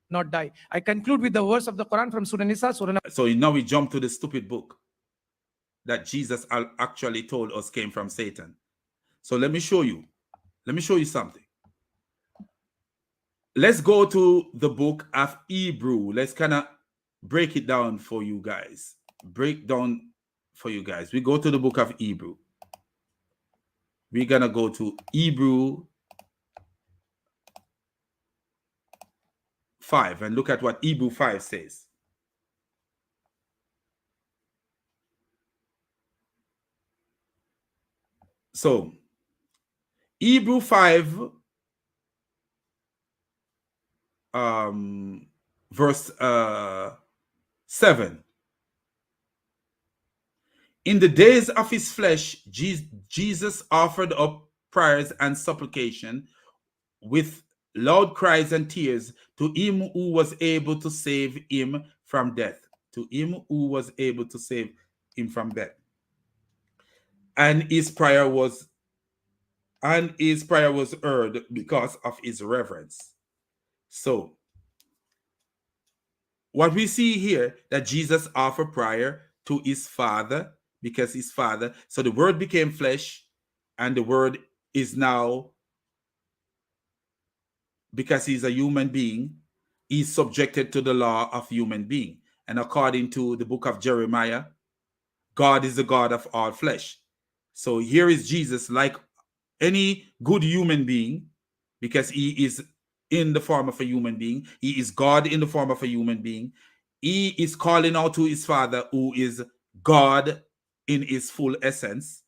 Not die. I conclude with the verse of the Quran from Surah Nisa, Surah. So now we jump to the stupid book that Jesus actually told us came from Satan. So let me show you. Let me show you something. Let's go to the book of Hebrew. Let's kind of break it down for you guys. Break down for you guys. We go to the book of Hebrew. We're going to go to Hebrew 5 and look at what Hebrew 5 says. So, Hebrew 5, verse 7. In the days of his flesh, Jesus offered up prayers and supplication with loud cries and tears to him who was able to save him from death. To him who was able to save him from death. And his prayer was heard because of his reverence. So, what we see here, that Jesus offered prayer to his Father, because his Father, so the Word became flesh, and the Word is now, because he's a human being, he's subjected to the law of human being. And according to the book of Jeremiah, God is the God of all flesh. So here is Jesus, like any good human being, because he is in the form of a human being. He is God in the form of a human being. He is calling out to his Father, who is God in his full essence.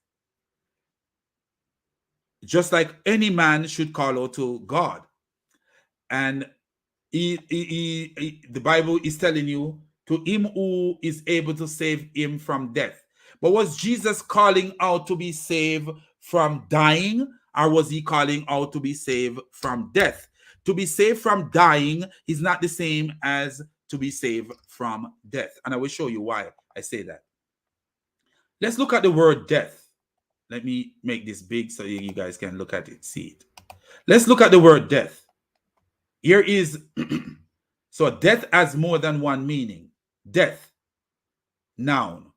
Just like any man should call out to God. And the Bible is telling you, to him who is able to save him from death. But was Jesus calling out to be saved from dying, or was he calling out to be saved from death? To be saved from dying is not the same as to be saved from death. And I will show you why I say that. Let's look at the word death. Let me make this big so you guys can look at it, see it. Let's look at the word death. Here is, so death has more than one meaning. Death, noun.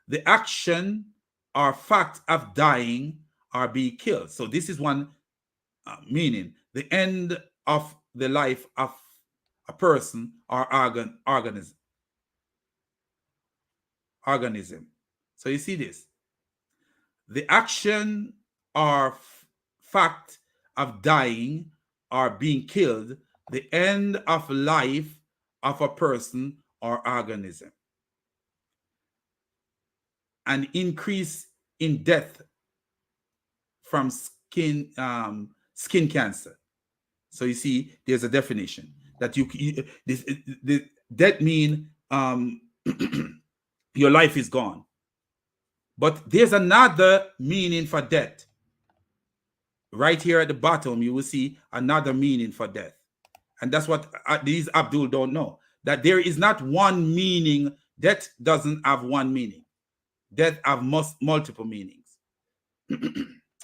The action or fact of dying or being killed. So this is one meaning. The end of the life of a person or organism. So you see this. The action or fact of dying or being killed, the end of life of a person or organism. An increase in death from skin cancer. So you see, there's a definition that that mean your life is gone. But there's another meaning for death. Right here at the bottom, you will see another meaning for death. And that's what these Abdul don't know. That there is not one meaning. Death doesn't have one meaning. Death have multiple meanings.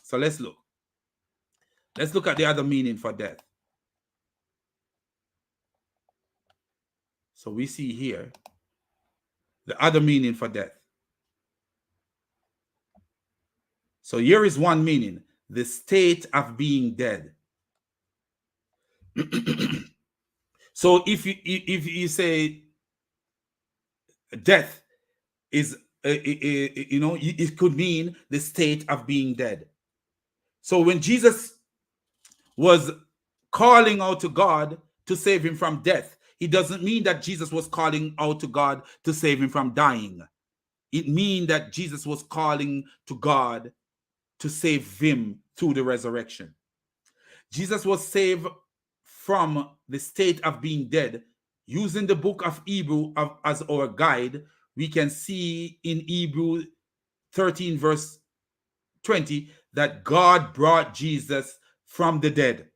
So let's look. Let's look at the other meaning for death. So we see here the other meaning for death. So here is one meaning, the state of being dead. So if you say death is, it could mean the state of being dead. So when Jesus was calling out to God to save him from death, it doesn't mean that Jesus was calling out to God to save him from dying. It means that Jesus was calling to God to save him through the resurrection. Jesus was saved from the state of being dead. Using the book of Hebrew as our guide, we can see in Hebrew 13 verse 20 that God brought Jesus from the dead.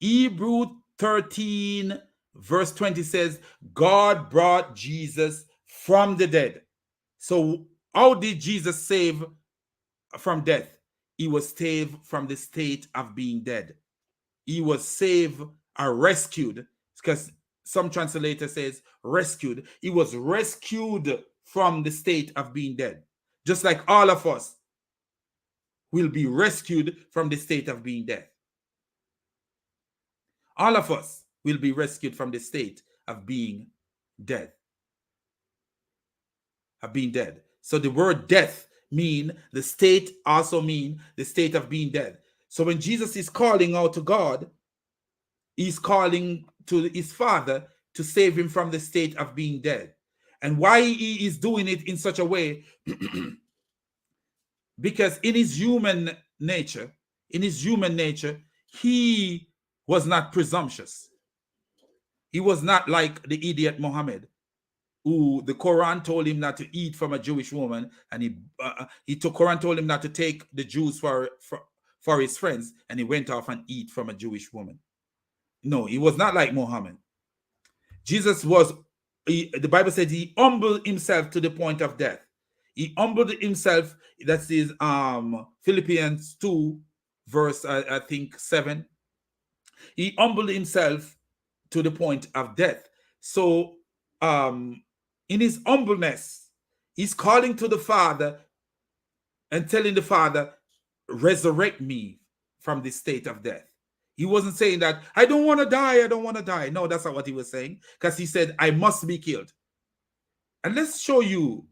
Hebrew 13 verse 20 says God brought Jesus from the dead. So how did Jesus save from death? he was saved from the state of being dead. He was saved or rescued, because some translator says rescued. He was rescued from the state of being dead. Just like all of us will be rescued from the state of being dead. All of us will be rescued from the state of being dead. Of being dead. So the word death mean the state, also mean the state of being dead. So when Jesus is calling out to God, he's calling to his Father to save him from the state of being dead. And why he is doing it in such a way? Because in his human nature, he was not presumptuous. He was not like the idiot Muhammad, who the Quran told him not to eat from a Jewish woman, and Quran told him not to take the Jews for his friends, and he went off and eat from a Jewish woman. No, he was not like Muhammad. Jesus was, the Bible said he humbled himself to the point of death. He humbled himself. That is Philippians 2, verse I think 7. He humbled himself to the point of death. So in his humbleness, he's calling to the Father and telling the Father, resurrect me from this state of death. He wasn't saying that, I don't want to die, I don't want to die. No, that's not what he was saying, because he said, I must be killed. And let's show you,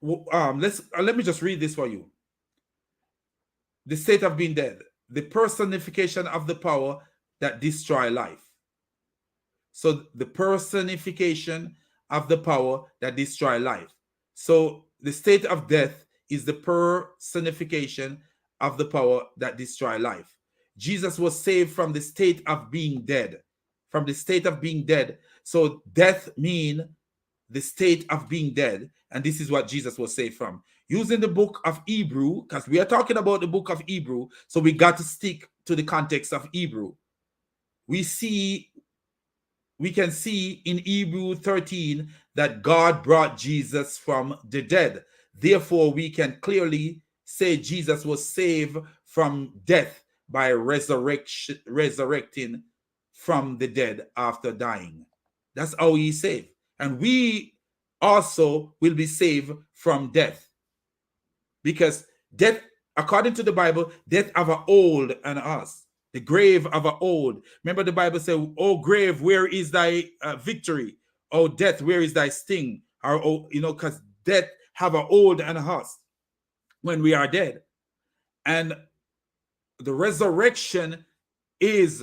let me just read this for you. The state of being dead, the personification of the power that destroy life. So the personification of the power that destroy life. So the state of death is the personification of the power that destroy life. Jesus was saved from the state of being dead. From the state of being dead. So death means the state of being dead. And this is what Jesus was saved from. Using the book of Hebrew, because we are talking about the book of Hebrew, so we got to stick to the context of Hebrew. We can see in Hebrew 13 that God brought Jesus from the dead. Therefore, we can clearly say Jesus was saved from death by resurrecting from the dead after dying. That's how he's saved. And we also will be saved from death. Because death, according to the Bible, death have a hold on us. The grave of a hold. Remember the Bible said, "Oh grave, where is thy victory? Oh death, where is thy sting?" Or because death have a hold on us when we are dead. And the resurrection is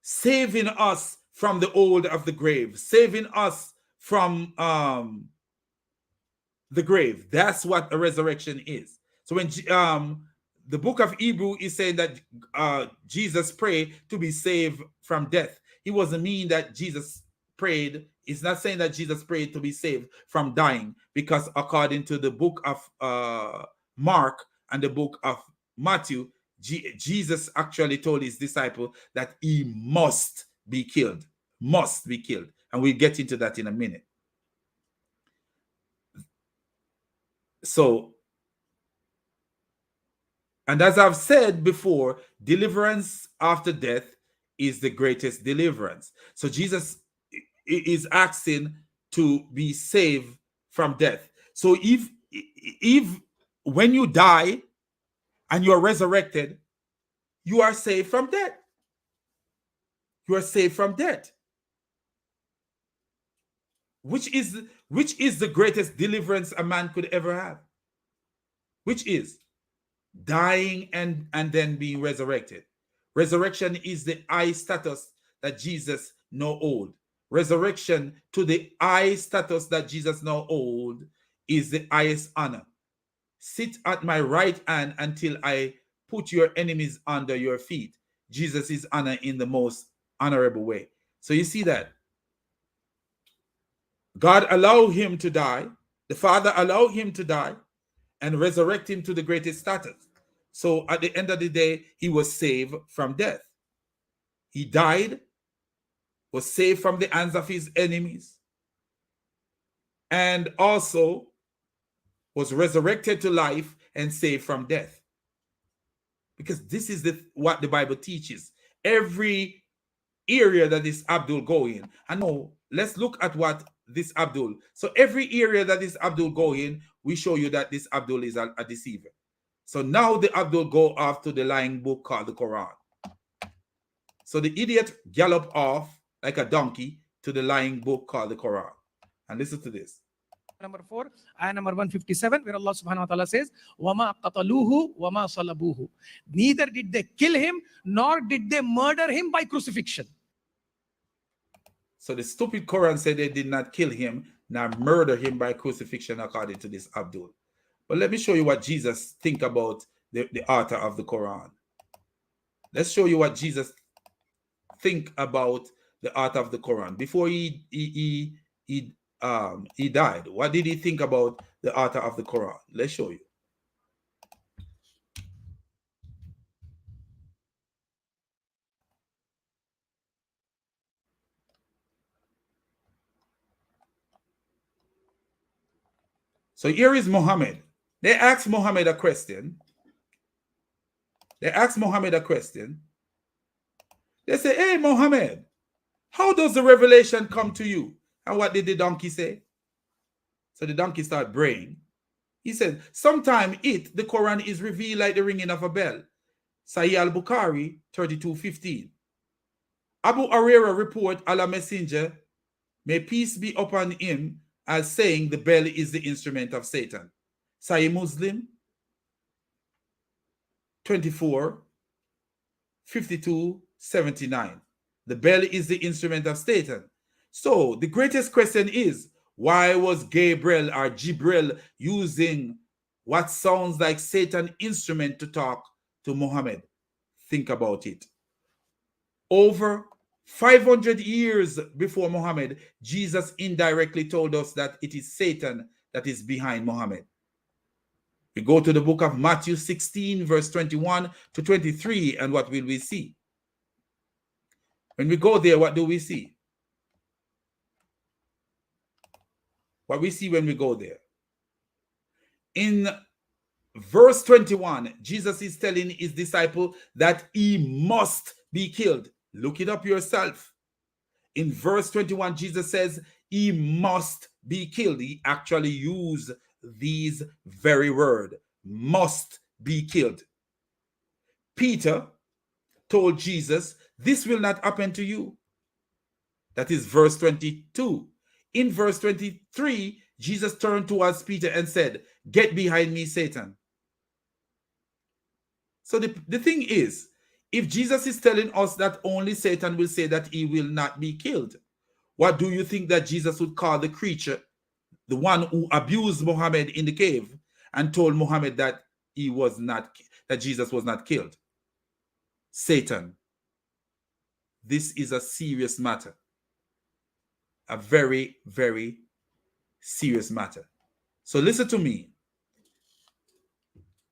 saving us from the hold of the grave, saving us from the grave. That's what a resurrection is. So when the book of Hebrew is saying that Jesus prayed to be saved from death, it wasn't mean that Jesus prayed. It's not saying that Jesus prayed to be saved from dying, because according to the book of Mark and the book of Matthew, Jesus actually told his disciple that he must be killed. Must be killed. And we'll get into that in a minute. So, and as I've said before, deliverance after death is the greatest deliverance. So Jesus is asking to be saved from death. So if when you die and you are resurrected, you are saved from death. You are saved from death. Which is the greatest deliverance a man could ever have? Which is dying and then being resurrected. Resurrection is the high status that Jesus now hold. Resurrection to the high status that Jesus now hold is the highest honor. Sit at my right hand until I put your enemies under your feet. Jesus is honored in the most honorable way. So you see that God allowed him to die. The Father allowed him to die and resurrect him to the greatest status. So at the end of the day, he was saved from death. He died, was saved from the hands of his enemies, and also was resurrected to life and saved from death. Because this is what the Bible teaches. Every area that this Abdul go in. And now let's look at what this Abdul. So every area that this Abdul go in, we show you that this Abdul is a deceiver. So now the Abdul go off to the lying book called the Quran. So the idiot gallop off like a donkey to the lying book called the Quran. And listen to this. Number 4, ayah number 157, where Allah subhanahu wa ta'ala says, وَمَا قَتَلُوهُ وَمَا صَلَبُوهُ. Neither did they kill him, nor did they murder him by crucifixion. So the stupid Quran said they did not kill him, nor murder him by crucifixion, according to this Abdul. But let me show you what Jesus think about the author of the Quran. Let's show you what Jesus think about the author of the Quran before he died. What did he think about the author of the Quran? Let's show you. So here is Muhammad. They asked Muhammad a question. They say, hey, Muhammad, how does the revelation come to you? And what did the donkey say? So the donkey started braying. He said, sometime the Quran is revealed like the ringing of a bell. Sahih al-Bukhari 32:15. Abu Hurairah report Allah Messenger, may peace be upon him, as saying the bell is the instrument of Satan. Sahih Muslim 24:52-79. The bell is the instrument of Satan. So the greatest question is, why was Gabriel or Jibril using what sounds like Satan's instrument to talk to Muhammad? Think about it. Over 500 years before Muhammad, Jesus indirectly told us that it is Satan that is behind Muhammad. We go to the book of Matthew 16, verse 21-23, and what will we see? When we go there, what do we see? What we see when we go there? In verse 21, Jesus is telling his disciple that he must be killed. Look it up yourself. In verse 21, Jesus says he must be killed. He actually used these very words, must be killed. Peter told Jesus, this will not happen to you. That is verse 22. In verse 23, Jesus turned towards Peter and said, get behind me, Satan. So the thing is, if Jesus is telling us that only Satan will say that he will not be killed, what do you think that Jesus would call the creature, the one who abused Muhammad in the cave and told Muhammad that Jesus was not killed? Satan. This is a serious matter. A very, very serious matter. So listen to me.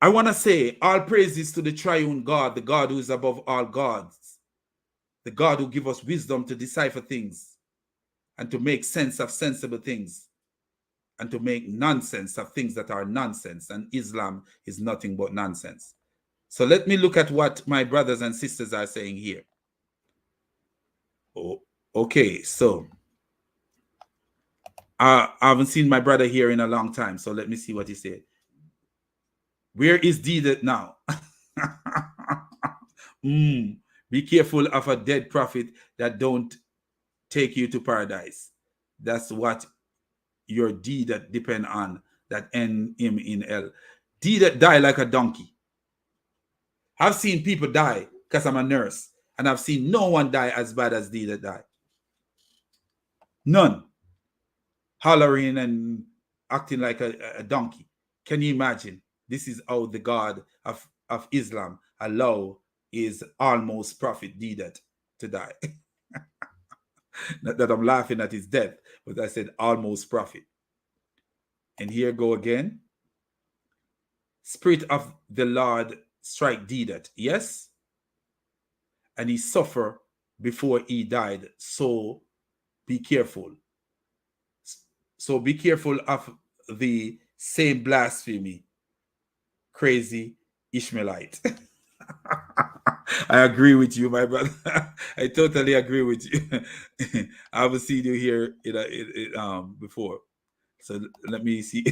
I want to say all praises to the triune God, the God who is above all gods, the God who gives us wisdom to decipher things and to make sense of sensible things and to make nonsense of things that are nonsense. And Islam is nothing but nonsense. So let me look at what my brothers and sisters are saying here. Oh, okay, so I haven't seen my brother here in a long time, so let me see what he said. Where is Deedat now? Be careful of a dead prophet that don't take you to paradise. That's what your Deedat depend on, that end him in hell. Deedat die like a donkey. I've seen people die because I'm a nurse, and I've seen no one die as bad as Deedat die. None. Hollering and acting like a donkey. Can you imagine? This is how the God of Islam allow his almost prophet Deedat to die. Not that I'm laughing at his death, but I said almost prophet. And here go again. Spirit of the Lord strike Deedat. Yes. And he suffered before he died. So be careful. So be careful of the same blasphemy crazy Ishmaelite. I agree with you, my brother. I totally agree with you. I haven't seen you here before. So let me see.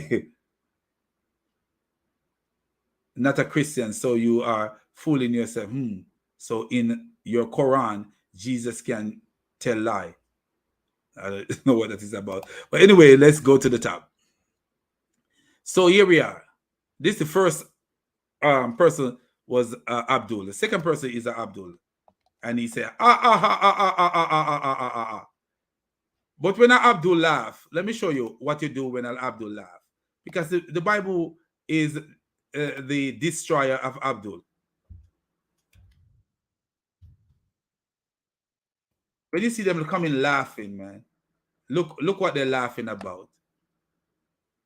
Not a Christian, so you are fooling yourself. So in your Quran, Jesus can tell lie. I don't know what that is about. But anyway, let's go to the top. So here we are. This the first person was Abdul. The second person is Abdul. And he said, ah. But when Abdul laugh, let me show you what you do when Abdul laugh. Because the Bible is the destroyer of Abdul. When you see them coming laughing, man, look what they're laughing about.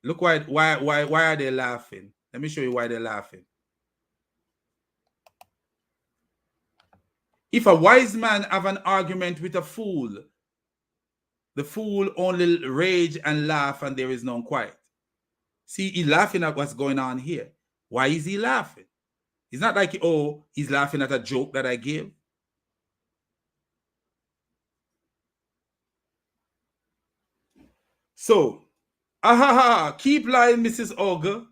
Look why are they laughing? Let me show you why they're laughing. If a wise man have an argument with a fool, the fool only rage and laugh, and there is no quiet. See, he's laughing at what's going on here. Why is he laughing? It's not like, oh, he's laughing at a joke that I give. So, keep lying, Mrs. Ogre,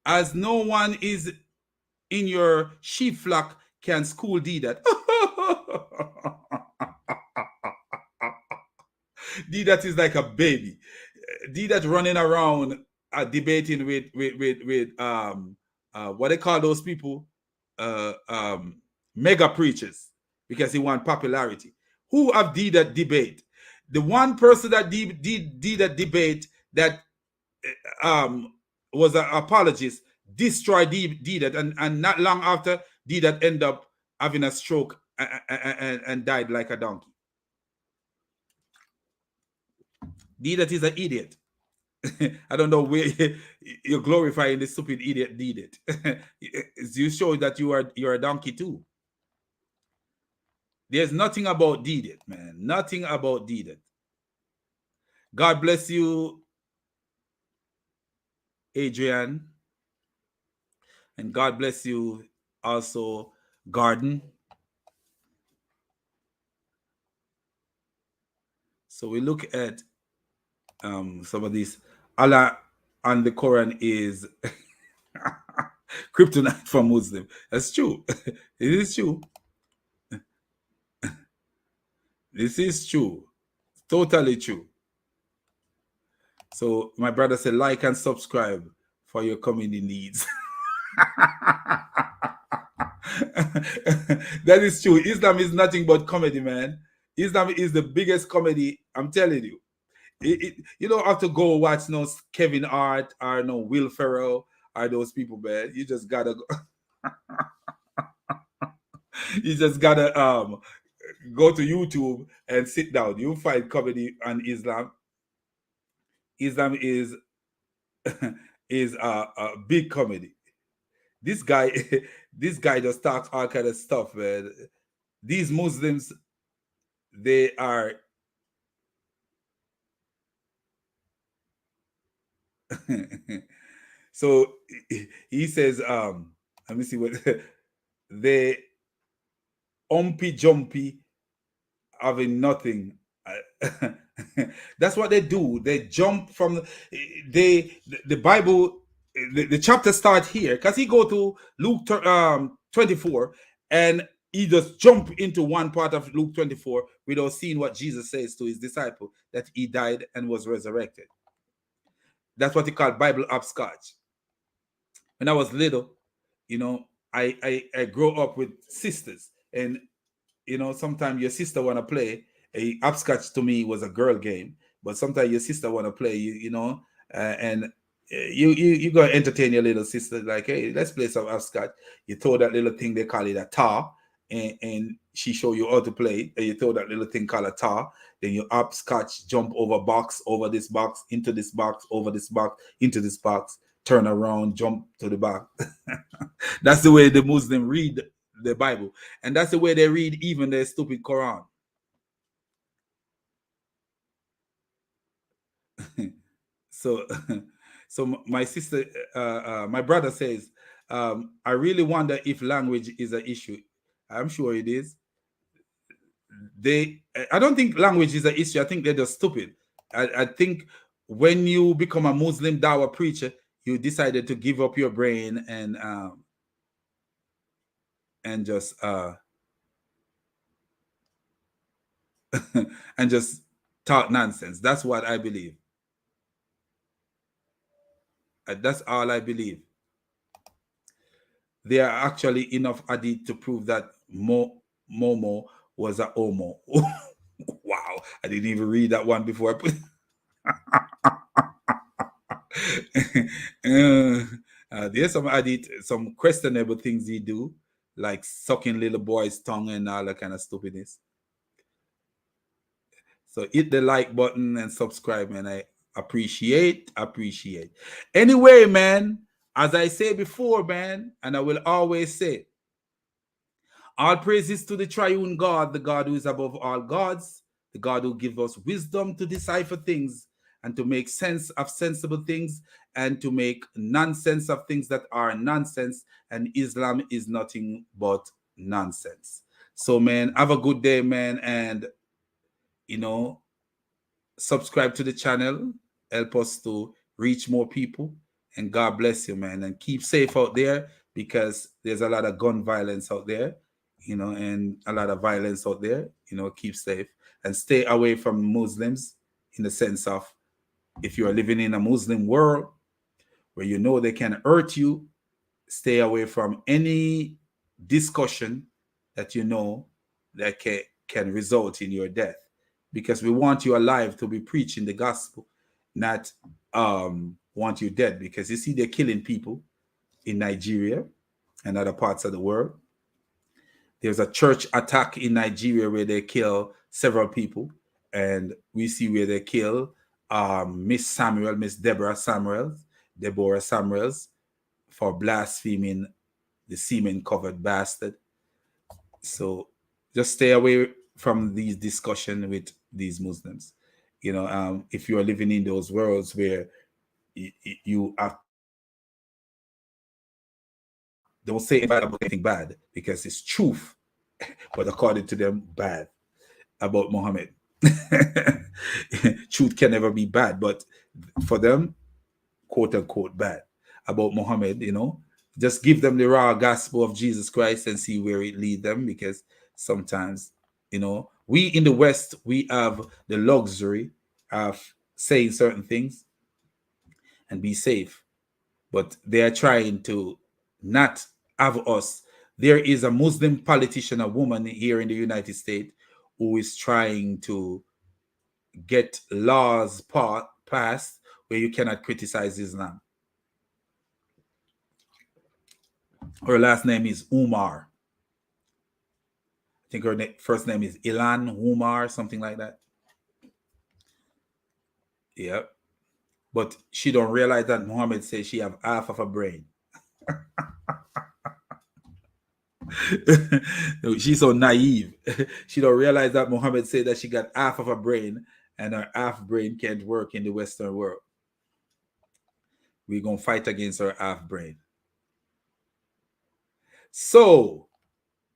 as no one is in your sheep flock can school Deedat. Deedat is like a baby. Deedat running around debating with what they call those people, mega preachers, because he want popularity. Who have Deedat debate? The one person that Deedat debate that was an apologist destroyed Deedat, and not long after, Deedat ended up having a stroke and died like a donkey. Deedat is an idiot. I don't know where you're glorifying this stupid idiot Deedat. You show that you're a donkey too. There's nothing about Deedat, man. Nothing about Deedat. God bless you, Adrian. And God bless you also, Garden. So we look at some of these. Allah and the Quran is kryptonite for Muslim. That's true. It is true. This is true. Totally true. So my brother said, like and subscribe for your comedy needs. That is true. Islam is nothing but comedy, man. Islam is the biggest comedy. I'm telling you. You don't have to go watch no Kevin Hart or no Will Ferrell or those people, man. You just gotta go. You just gotta go to YouTube and sit down. You'll find comedy on Islam. Islam is is a big comedy. This guy, this guy just talks all kind of stuff, man. These Muslims, they are so he says, let me see what they umpy jumpy having nothing. That's what they do. They jump from the Bible. The chapter start here because he go to Luke 24 and he just jump into one part of Luke 24 without seeing what Jesus says to his disciple, that he died and was resurrected. That's what he called Bible hopscotch. When I was little, you know, I grew up with sisters, and you know, sometimes your sister want to play. A hopscotch to me was a girl game, but sometimes your sister want to play, you know, and you go entertain your little sister, like, hey, let's play some hopscotch. You throw that little thing, they call it a tar, and she show you how to play, and you throw that little thing called a tar. Then you hopscotch, jump over box, over this box, into this box, over this box, into this box, turn around, jump to the back. That's the way the Muslim read the Bible, and that's the way they read even their stupid Quran. So so my sister, my brother says, I really wonder if language is an issue. I'm sure it is. I don't think language is an issue. I think they're just stupid. I think when you become a Muslim Dawa preacher, you decided to give up your brain and just and just talk nonsense. That's what I believe. That's all I believe. There are actually enough hadith to prove that Momo was a homo. Wow, I didn't even read that one before I put. There's some hadith, some questionable things he do, like sucking little boy's tongue and all that kind of stupidness. So hit the like button and subscribe, man. I appreciate. Anyway, man, as I say before, man, and I will always say, all praises to the triune God, the God who is above all gods, the God who gives us wisdom to decipher things and to make sense of sensible things and to make nonsense of things that are nonsense. And Islam is nothing but nonsense. So, man, have a good day, man. And, subscribe to the channel, help us to reach more people. And God bless you, man. And keep safe out there, because there's a lot of gun violence out there, and a lot of violence out there. Keep safe and stay away from Muslims, in the sense of, if you are living in a Muslim world where they can hurt you, stay away from any discussion that that can result in your death, because we want you alive to be preaching the gospel, not want you dead. Because you see, they're killing people in Nigeria and other parts of the world. There's a church attack in Nigeria where they kill several people, and we see where they kill Miss Deborah Samuels, for blaspheming the semen-covered bastard. So just stay away from these discussions with these Muslims. If you are living in those worlds where you have, don't say anything bad, because it's truth, but according to them, bad about Muhammad. Truth can never be bad, but for them, quote unquote, bad about Muhammad. Just give them the raw gospel of Jesus Christ and see where it lead them, because sometimes, we in the West, we have the luxury of saying certain things and be safe, but they are trying to not have us. There is a Muslim politician, a woman here in the United States, who is trying to get laws passed where you cannot criticize Islam. Her last name is Umar. I think her first name is Ilan Umar, something like that. Yep. But she don't realize that Muhammad says she have half of a brain. She's so naive. She don't realize that Muhammad said that she got half of a brain, and her half brain can't work in the Western world. We're going to fight against her half brain. So,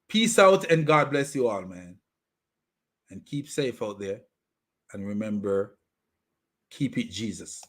peace out and God bless you all, man. And keep safe out there. And remember, keep it Jesus.